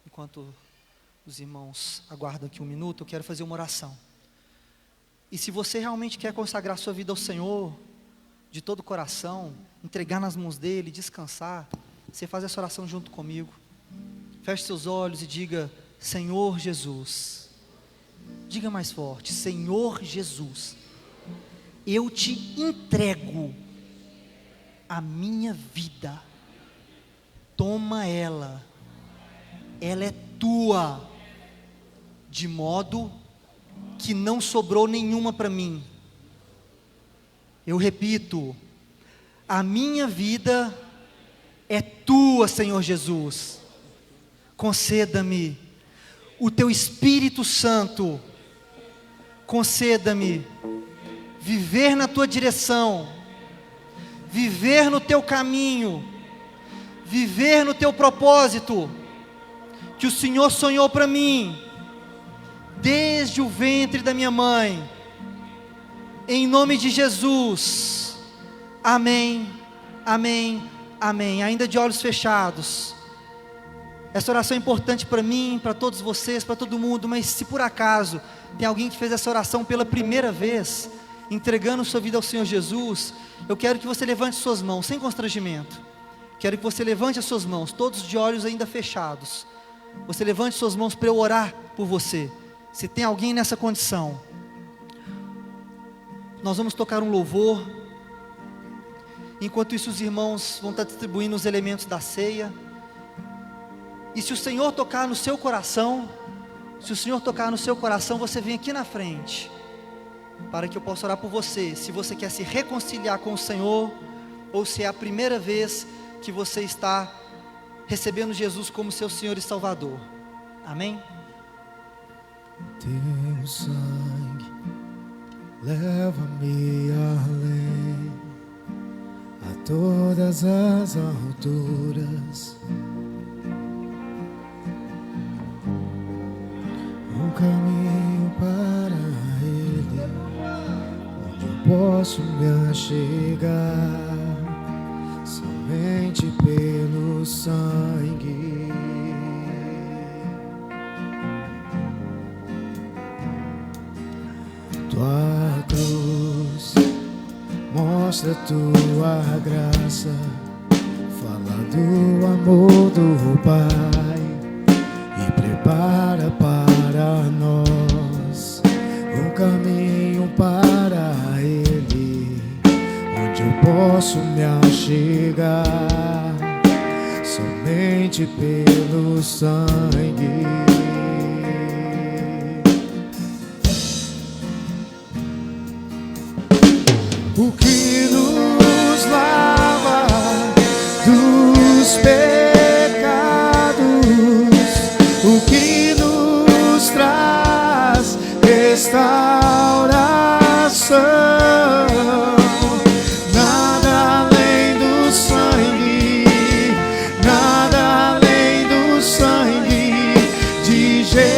Enquanto os irmãos aguardam aqui um minuto, eu quero fazer uma oração. E se você realmente quer consagrar sua vida ao Senhor, de todo o coração, entregar nas mãos dEle, descansar, você faz essa oração junto comigo. Feche seus olhos e diga: Senhor Jesus. Diga mais forte: Senhor Jesus, eu te entrego a minha vida. Toma ela é tua, de modo que não sobrou nenhuma para mim. Eu repito, a minha vida é tua, Senhor Jesus. Conceda-me o teu Espírito Santo, conceda-me viver na tua direção, viver no teu caminho, viver no teu propósito, que o Senhor sonhou para mim, desde o ventre da minha mãe. Em nome de Jesus, amém, amém, amém. Ainda de olhos fechados, essa oração é importante para mim, para todos vocês, para todo mundo, mas se por acaso tem alguém que fez essa oração pela primeira vez, entregando sua vida ao Senhor Jesus, eu quero que você levante suas mãos, sem constrangimento. Quero que você levante as suas mãos, todos de olhos ainda fechados. Você levante suas mãos para eu orar por você. Se tem alguém nessa condição, nós vamos tocar um louvor. Enquanto isso, os irmãos vão estar distribuindo os elementos da ceia. E se o Senhor tocar no seu coração, você vem aqui na frente, para que eu possa orar por você. Se você quer se reconciliar com o Senhor, ou se é a primeira vez que você está recebendo Jesus como seu Senhor e Salvador. Amém? Teu sangue leva-me além, a todas as alturas. Um caminho para Ele, onde eu posso me achegar, somente pelo sangue. Tua cruz mostra tua graça, fala do amor do Pai e prepara para nós um caminho para Ele, onde eu posso me achegar, somente pelo sangue. O que nos lava dos pecados, o que nos traz restauração, nada além do sangue, nada além do sangue de Jesus.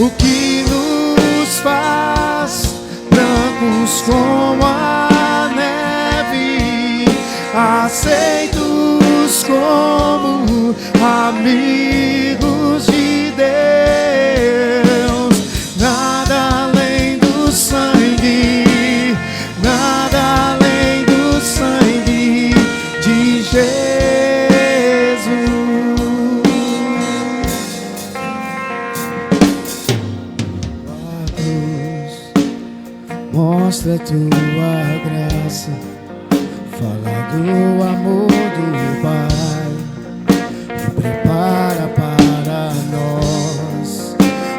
O que nos faz brancos como a neve, aceitos como amigos de Deus. mostra tua graça, fala do amor do Pai e prepara para nós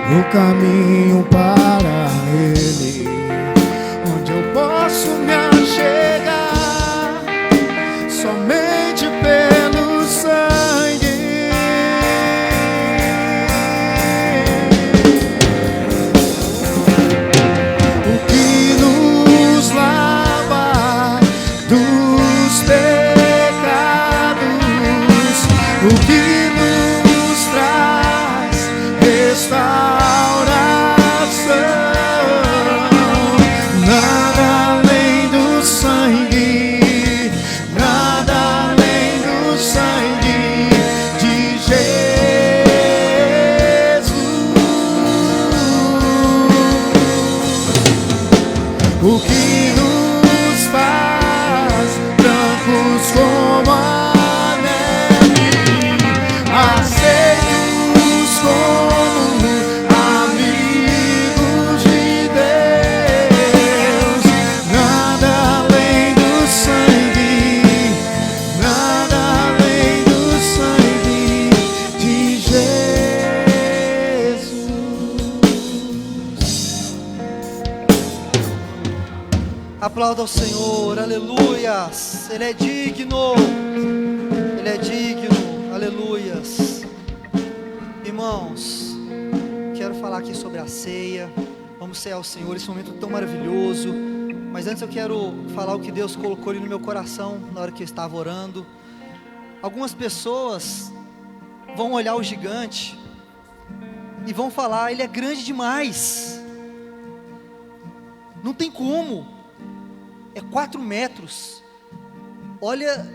o caminho para Ele, onde eu posso me achegar somente pelo sangue. O que nos lava dos pecados, o que nos traz restauração. Nada além do sangue, nada além do sangue de Jesus. O que nos faz brancos como a neve, aceitos como amigos de Deus. Nada além do sangue, nada além do sangue de Jesus. Aplauda ao Senhor, aleluias. Ele é digno, Ele é digno, aleluias. Irmãos, quero falar aqui sobre a ceia. Vamos cear ao Senhor, esse momento tão maravilhoso. Mas antes eu quero falar o que Deus colocou ali no meu coração na hora que eu estava orando. Algumas pessoas vão olhar o gigante e vão falar: ele é grande demais, não tem como, é 4 metros. Olha,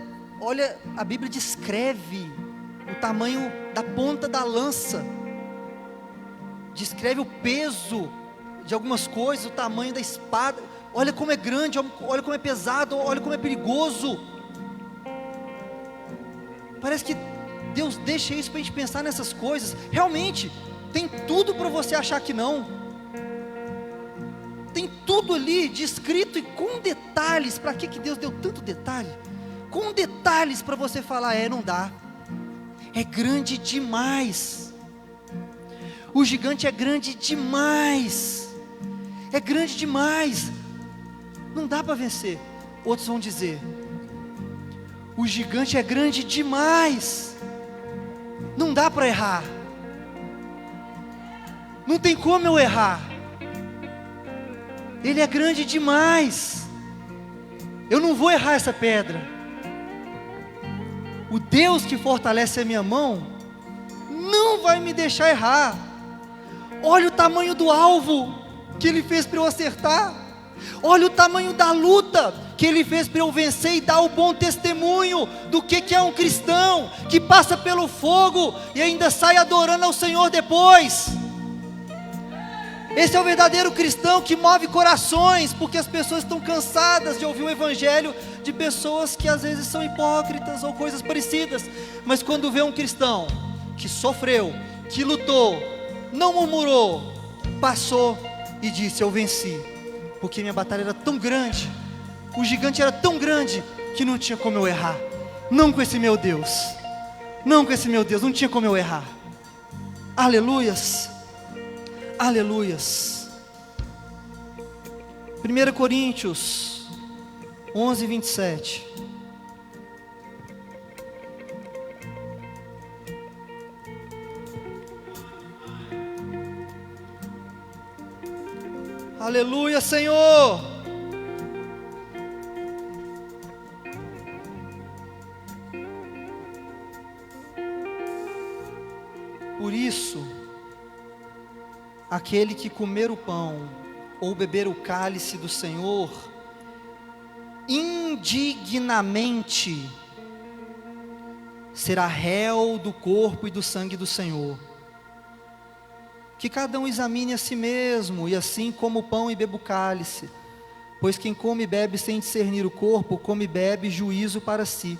a Bíblia descreve o tamanho da ponta da lança, descreve o peso de algumas coisas, o tamanho da espada. Olha como é grande, olha como é pesado, olha como é perigoso. Parece que Deus deixa isso para a gente pensar nessas coisas. Realmente, tem tudo para você achar que não. Tem tudo ali descrito e com detalhes. Para que Deus deu tanto detalhe? Com detalhes para você falar: não dá. É grande demais. O gigante é grande demais. É grande demais. Não dá para vencer. Outros vão dizer: o gigante é grande demais. Não dá para errar. Não tem como eu errar. Ele é grande demais. Eu não vou errar essa pedra. O Deus que fortalece a minha mão não vai me deixar errar. Olha o tamanho do alvo que Ele fez para eu acertar. Olha o tamanho da luta que Ele fez para eu vencer e dar o bom testemunho do que é um cristão que passa pelo fogo e ainda sai adorando ao Senhor depois. Esse é o verdadeiro cristão que move corações, porque as pessoas estão cansadas de ouvir o evangelho de pessoas que às vezes são hipócritas ou coisas parecidas. Mas quando vê um cristão que sofreu, que lutou, não murmurou, passou e disse: eu venci, porque minha batalha era tão grande, o gigante era tão grande, que não tinha como eu errar. Não com esse meu Deus, não com esse meu Deus, não tinha como eu errar. Aleluias. Aleluias. 1 Coríntios 11, 27. Aleluia, Senhor. Por isso, aquele que comer o pão ou beber o cálice do Senhor indignamente será réu do corpo e do sangue do Senhor. Que cada um examine a si mesmo, e assim coma o pão e beba o cálice. Pois quem come e bebe sem discernir o corpo, come e bebe juízo para si.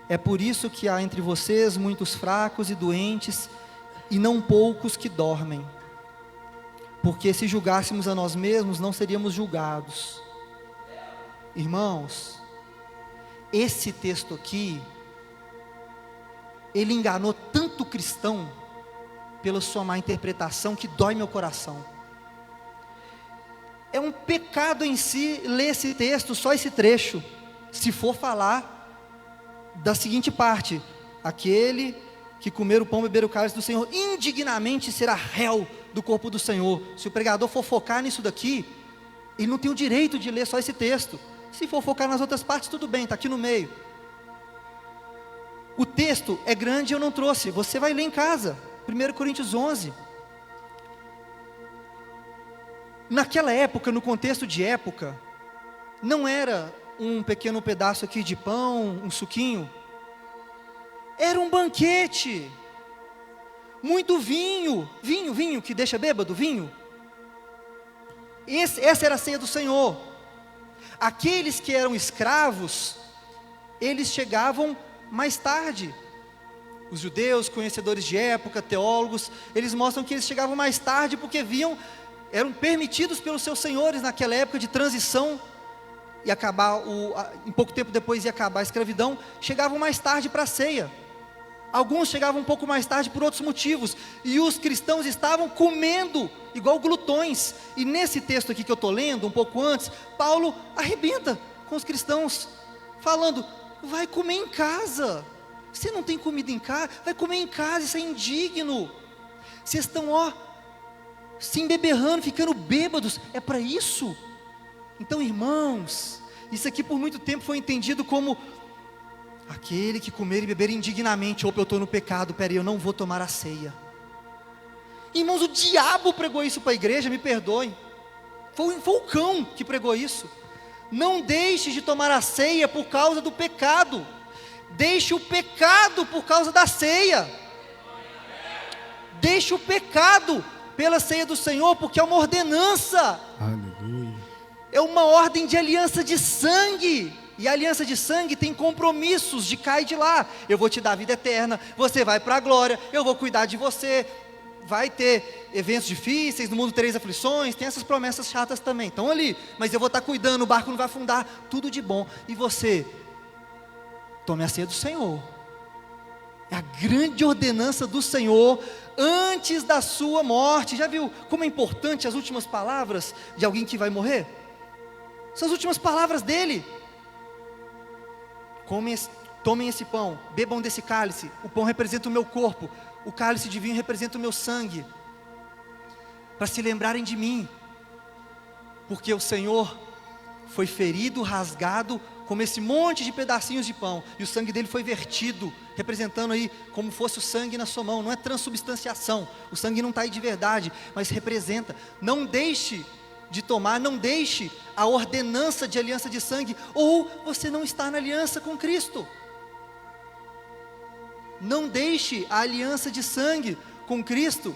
É por isso que há entre vocês muitos fracos e doentes, e não poucos que dormem. porque se julgássemos a nós mesmos, não seríamos julgados. Irmãos, esse texto aqui, ele enganou tanto cristão, pela sua má interpretação, que dói meu coração. É um pecado em si ler esse texto, só esse trecho, se for falar da seguinte parte: aquele que comer o pão e beber o cálice do Senhor, indignamente será réu do corpo do Senhor. Se o pregador for focar nisso daqui, ele não tem o direito de ler só esse texto. Se for focar nas outras partes, tudo bem, está aqui no meio. O texto é grande, eu não trouxe, você vai ler em casa, 1 Coríntios 11. Naquela época, no contexto de época, não era um pequeno pedaço aqui de pão, um suquinho, era um banquete, muito vinho, que deixa bêbado, vinho. Essa era a ceia do Senhor. Aqueles que eram escravos, eles chegavam mais tarde. Os judeus, conhecedores de época, teólogos, eles mostram que eles chegavam mais tarde porque eram permitidos pelos seus senhores naquela época de transição, e em pouco tempo depois ia acabar a escravidão, chegavam mais tarde para a ceia. Alguns chegavam um pouco mais tarde por outros motivos, e os cristãos estavam comendo igual glutões. E nesse texto aqui que eu estou lendo, um pouco antes, Paulo arrebenta com os cristãos, falando: vai comer em casa. Você não tem comida em casa? Vai comer em casa, isso é indigno. Vocês estão, se embeberrando, ficando bêbados, é para isso? Então, irmãos, isso aqui por muito tempo foi entendido como: aquele que comer e beber indignamente, opa, eu estou no pecado, peraí, eu não vou tomar a ceia. Irmãos, o diabo pregou isso para a igreja, me perdoem, foi o cão que pregou isso. Não deixe de tomar a ceia por causa do pecado, deixe o pecado por causa da ceia, deixe o pecado pela ceia do Senhor, porque é uma ordenança. Aleluia. É uma ordem de aliança de sangue, e a aliança de sangue tem compromissos de cá e de lá. Eu vou te dar a vida eterna, você vai para a glória, eu vou cuidar de você. Vai ter eventos difíceis, no mundo 3 aflições, tem essas promessas chatas também, estão ali, mas eu vou estar cuidando, o barco não vai afundar, tudo de bom. E você, tome a ceia do Senhor, é a grande ordenança do Senhor, antes da sua morte. Já viu como é importante as últimas palavras de alguém que vai morrer? São as últimas palavras dele. Tomem esse pão, bebam desse cálice, o pão representa o meu corpo, o cálice de vinho representa o meu sangue, para se lembrarem de mim, porque o Senhor foi ferido, rasgado, como esse monte de pedacinhos de pão, e o sangue dele foi vertido, representando aí como fosse o sangue na sua mão. Não é transubstanciação, o sangue não está aí de verdade, mas representa. Não deixe de tomar, não deixe a ordenança de aliança de sangue, ou você não está na aliança com Cristo. Não deixe a aliança de sangue com Cristo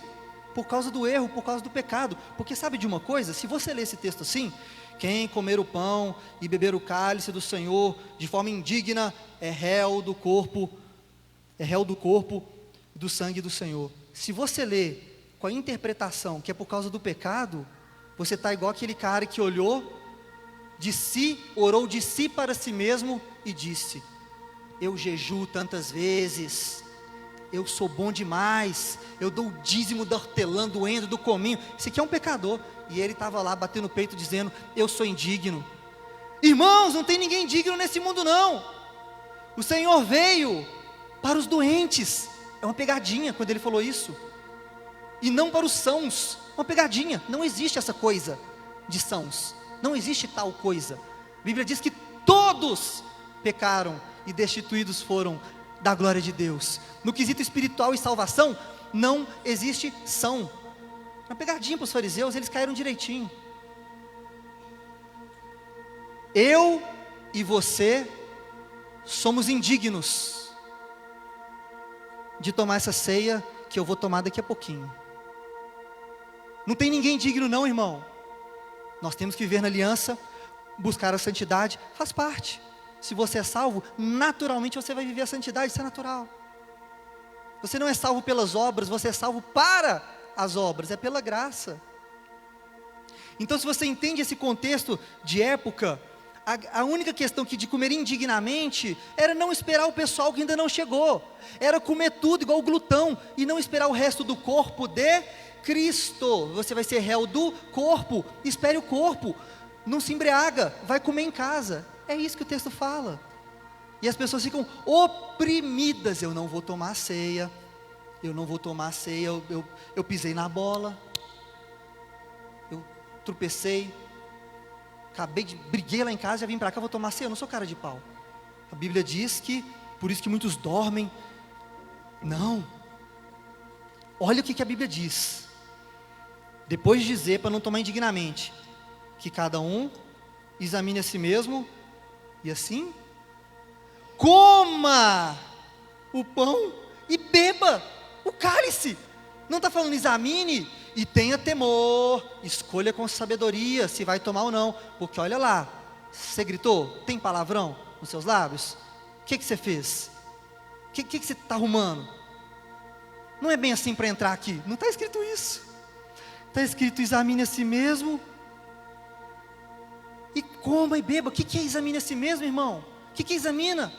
por causa do erro, por causa do pecado. Porque sabe de uma coisa? Se você ler esse texto assim: quem comer o pão e beber o cálice do Senhor de forma indigna é réu do corpo do sangue do Senhor. Se você ler com a interpretação que é por causa do pecado, você está igual aquele cara que orou de si para si mesmo e disse: eu jejuo tantas vezes, eu sou bom demais, eu dou o dízimo da hortelã, do endo, do cominho. Esse aqui é um pecador. E ele estava lá batendo o peito dizendo: eu sou indigno. Irmãos, não tem ninguém digno nesse mundo não. O Senhor veio para os doentes. É uma pegadinha quando ele falou isso. E não para os sãos. Uma pegadinha. Não existe essa coisa de sãos. Não existe tal coisa. A Bíblia diz que todos pecaram e destituídos foram da glória de Deus. No quesito espiritual e salvação, não existe são. Uma pegadinha para os fariseus, eles caíram direitinho. Eu e você somos indignos de tomar essa ceia que eu vou tomar daqui a pouquinho. Não tem ninguém digno não, irmão. Nós temos que viver na aliança, buscar a santidade, faz parte. Se você é salvo, naturalmente você vai viver a santidade, isso é natural. Você não é salvo pelas obras, você é salvo para as obras, é pela graça. Então, se você entende esse contexto de época, a única questão que de comer indignamente era não esperar o pessoal que ainda não chegou, era comer tudo igual o glutão e não esperar o resto do corpo de Cristo. Você vai ser réu do corpo, espere o corpo, não se embriaga, vai comer em casa. É isso que o texto fala. E as pessoas ficam oprimidas. Eu não vou tomar ceia, eu não vou tomar ceia, eu pisei na bola, eu tropecei, briguei lá em casa, já vim para cá, vou tomar ceia, eu não sou cara de pau. A Bíblia diz que, por isso que muitos dormem. Não. Olha o que a Bíblia diz. Depois de dizer, para não tomar indignamente, que cada um examine a si mesmo, e assim, coma o pão e beba o cálice. Não está falando examine e tenha temor, escolha com sabedoria se vai tomar ou não, porque olha lá, você gritou, tem palavrão nos seus lábios? O que você fez? O que você está arrumando? Não é bem assim para entrar aqui, não está escrito isso. Está escrito examine a si mesmo e coma e beba. O que é examine a si mesmo, irmão? O que é examina?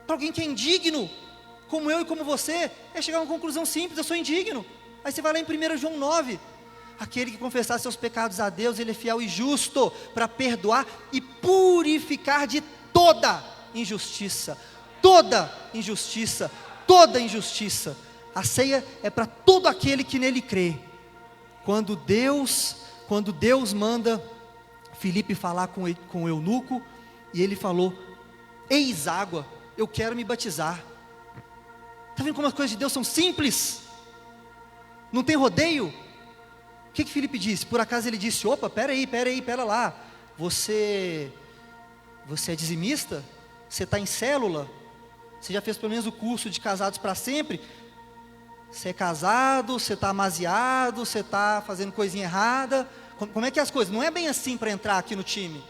Para alguém que é indigno, como eu e como você, é chegar a uma conclusão simples: eu sou indigno. Aí você vai lá em 1 João 9, aquele que confessar seus pecados a Deus, Ele é fiel e justo para perdoar e purificar de toda injustiça. Toda injustiça, toda injustiça. A ceia é para todo aquele que nele crê. Quando Deus manda Filipe falar com o eunuco, e ele falou: eis água, eu quero me batizar. Está vendo como as coisas de Deus são simples? Não tem rodeio? O que Filipe disse? Por acaso ele disse: opa, pera lá, você é dizimista? Você está em célula? Você já fez pelo menos o curso de casados para sempre? Você é casado, você está amaziado, você está fazendo coisinha errada? Como é que é as coisas? Não é bem assim para entrar aqui no time.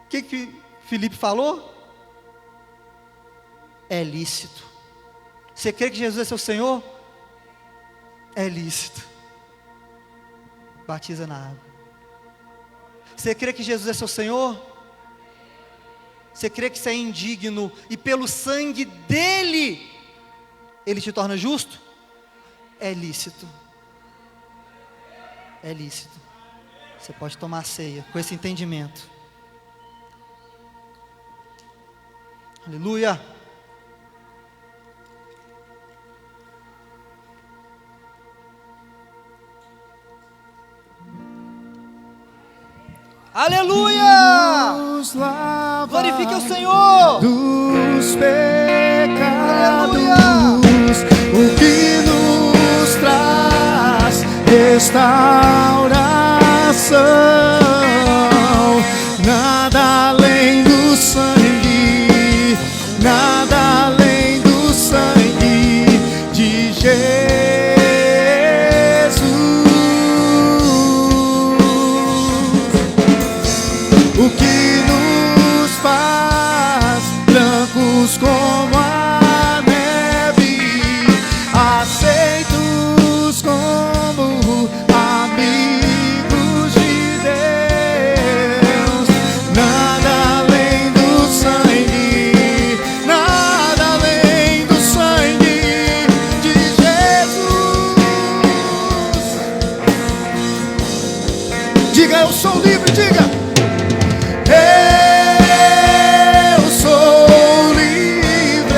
O que Filipe falou? É lícito. Você crê que Jesus é seu Senhor? É lícito. Batiza na água. Você crê que Jesus é seu Senhor? Você crê que você é indigno e pelo sangue dele Ele te torna justo? É lícito. É lícito. Você pode tomar ceia com esse entendimento. Aleluia. Aleluia! Glorifique o Senhor dos pecados. Aleluia! O que nos traz restauração, nada além do sangue, nada além do sangue de Jesus. O que nos faz brancos como a neve, aceitos como amigos de Deus. Nada além do sangue, nada além do sangue de Jesus. Diga: eu sou livre, diga. Eu sou livre.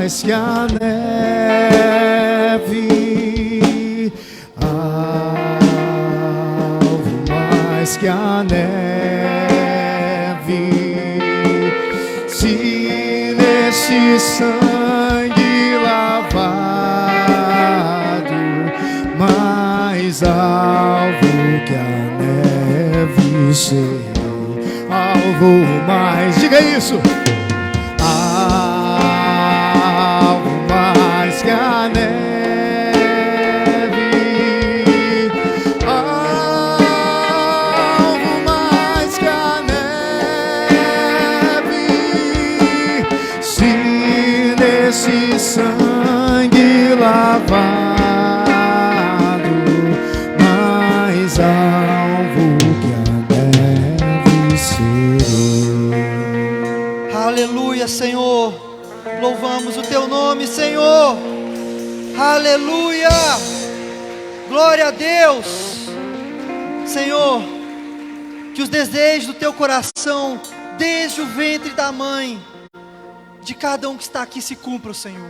mais que a neve, alvo mais que a neve, se nesse sangue lavado, mais alvo que a neve serei, alvo mais, diga isso, alvo mais que a neve, alvo mais que a neve, se nesse sangue lavado, mais alvo que a neve serei. Aleluia, Senhor. Louvamos o teu nome, Senhor. Aleluia. Glória a Deus. Senhor, que os desejos do teu coração, desde o ventre da mãe, de cada um que está aqui se cumpram, Senhor.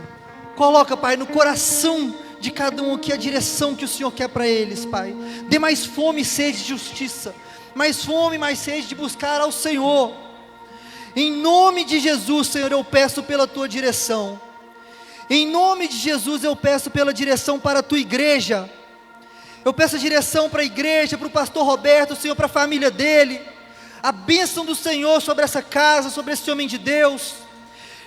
Coloca, Pai, no coração de cada um aqui a direção que o Senhor quer para eles, Pai. Dê mais fome e sede de justiça, mais fome e mais sede de buscar ao Senhor. Em nome de Jesus, Senhor, eu peço pela tua direção. Em nome de Jesus, eu peço pela direção para a tua igreja. Eu peço a direção para a igreja, para o pastor Roberto, Senhor, para a família dele. A bênção do Senhor sobre essa casa, sobre esse homem de Deus.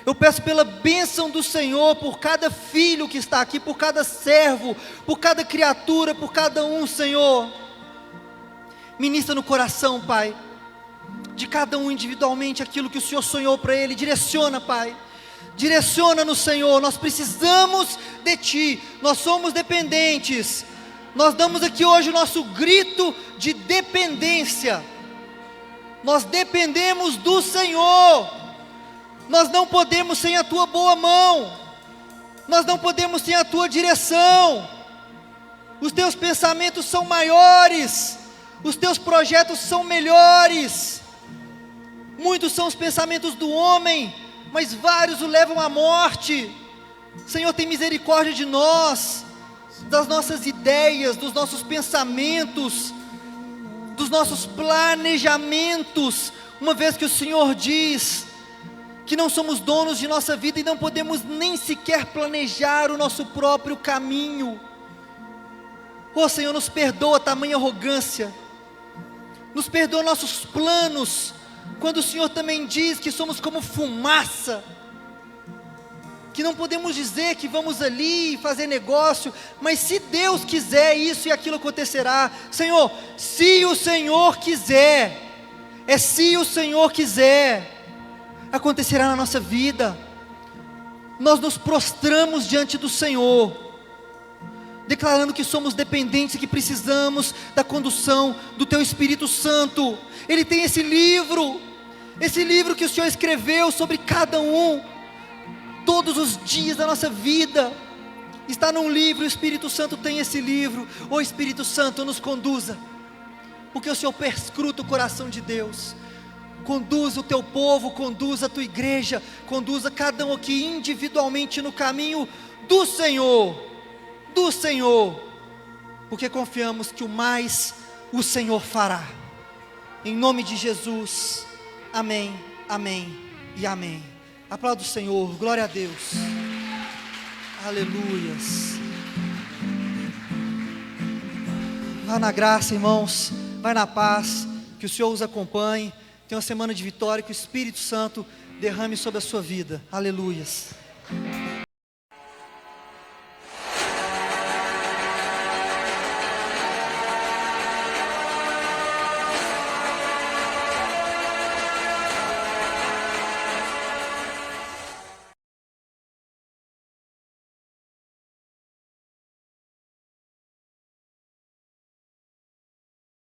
Eu peço pela bênção do Senhor por cada filho que está aqui, por cada servo, por cada criatura, por cada um, Senhor. Ministra no coração, Pai, de cada um individualmente aquilo que o Senhor sonhou para ele. Direciona, Pai. Direciona-nos, Senhor. Nós precisamos de Ti. Nós somos dependentes. Nós damos aqui hoje o nosso grito de dependência. Nós dependemos do Senhor. Nós não podemos sem a Tua boa mão. Nós não podemos sem a Tua direção. Os Teus pensamentos são maiores. Os Teus projetos são melhores. Muitos são os pensamentos do homem, mas vários o levam à morte. Senhor, tem misericórdia de nós, das nossas ideias, dos nossos pensamentos, dos nossos planejamentos, uma vez que o Senhor diz que não somos donos de nossa vida e não podemos nem sequer planejar o nosso próprio caminho. Oh Senhor, nos perdoa tamanha arrogância, nos perdoa nossos planos, quando o Senhor também diz que somos como fumaça, que não podemos dizer que vamos ali fazer negócio, mas se Deus quiser, isso e aquilo acontecerá. Senhor, se o Senhor quiser, se o Senhor quiser, acontecerá na nossa vida. Nós nos prostramos diante do Senhor, declarando que somos dependentes e que precisamos da condução do Teu Espírito Santo. Ele tem esse livro que o Senhor escreveu sobre cada um, todos os dias da nossa vida, está num livro. O Espírito Santo tem esse livro. Ô Espírito Santo, nos conduza, porque o Senhor perscruta o coração de Deus. Conduza o Teu povo, conduza a Tua igreja, conduza cada um aqui individualmente no caminho do Senhor, porque confiamos que o mais o Senhor fará. Em nome de Jesus, amém, amém e amém. Aplauda o Senhor, glória a Deus. Aleluias. Vá na graça, irmãos, vai na paz, que o Senhor os acompanhe. Tenha uma semana de vitória, que o Espírito Santo derrame sobre a sua vida. Aleluias.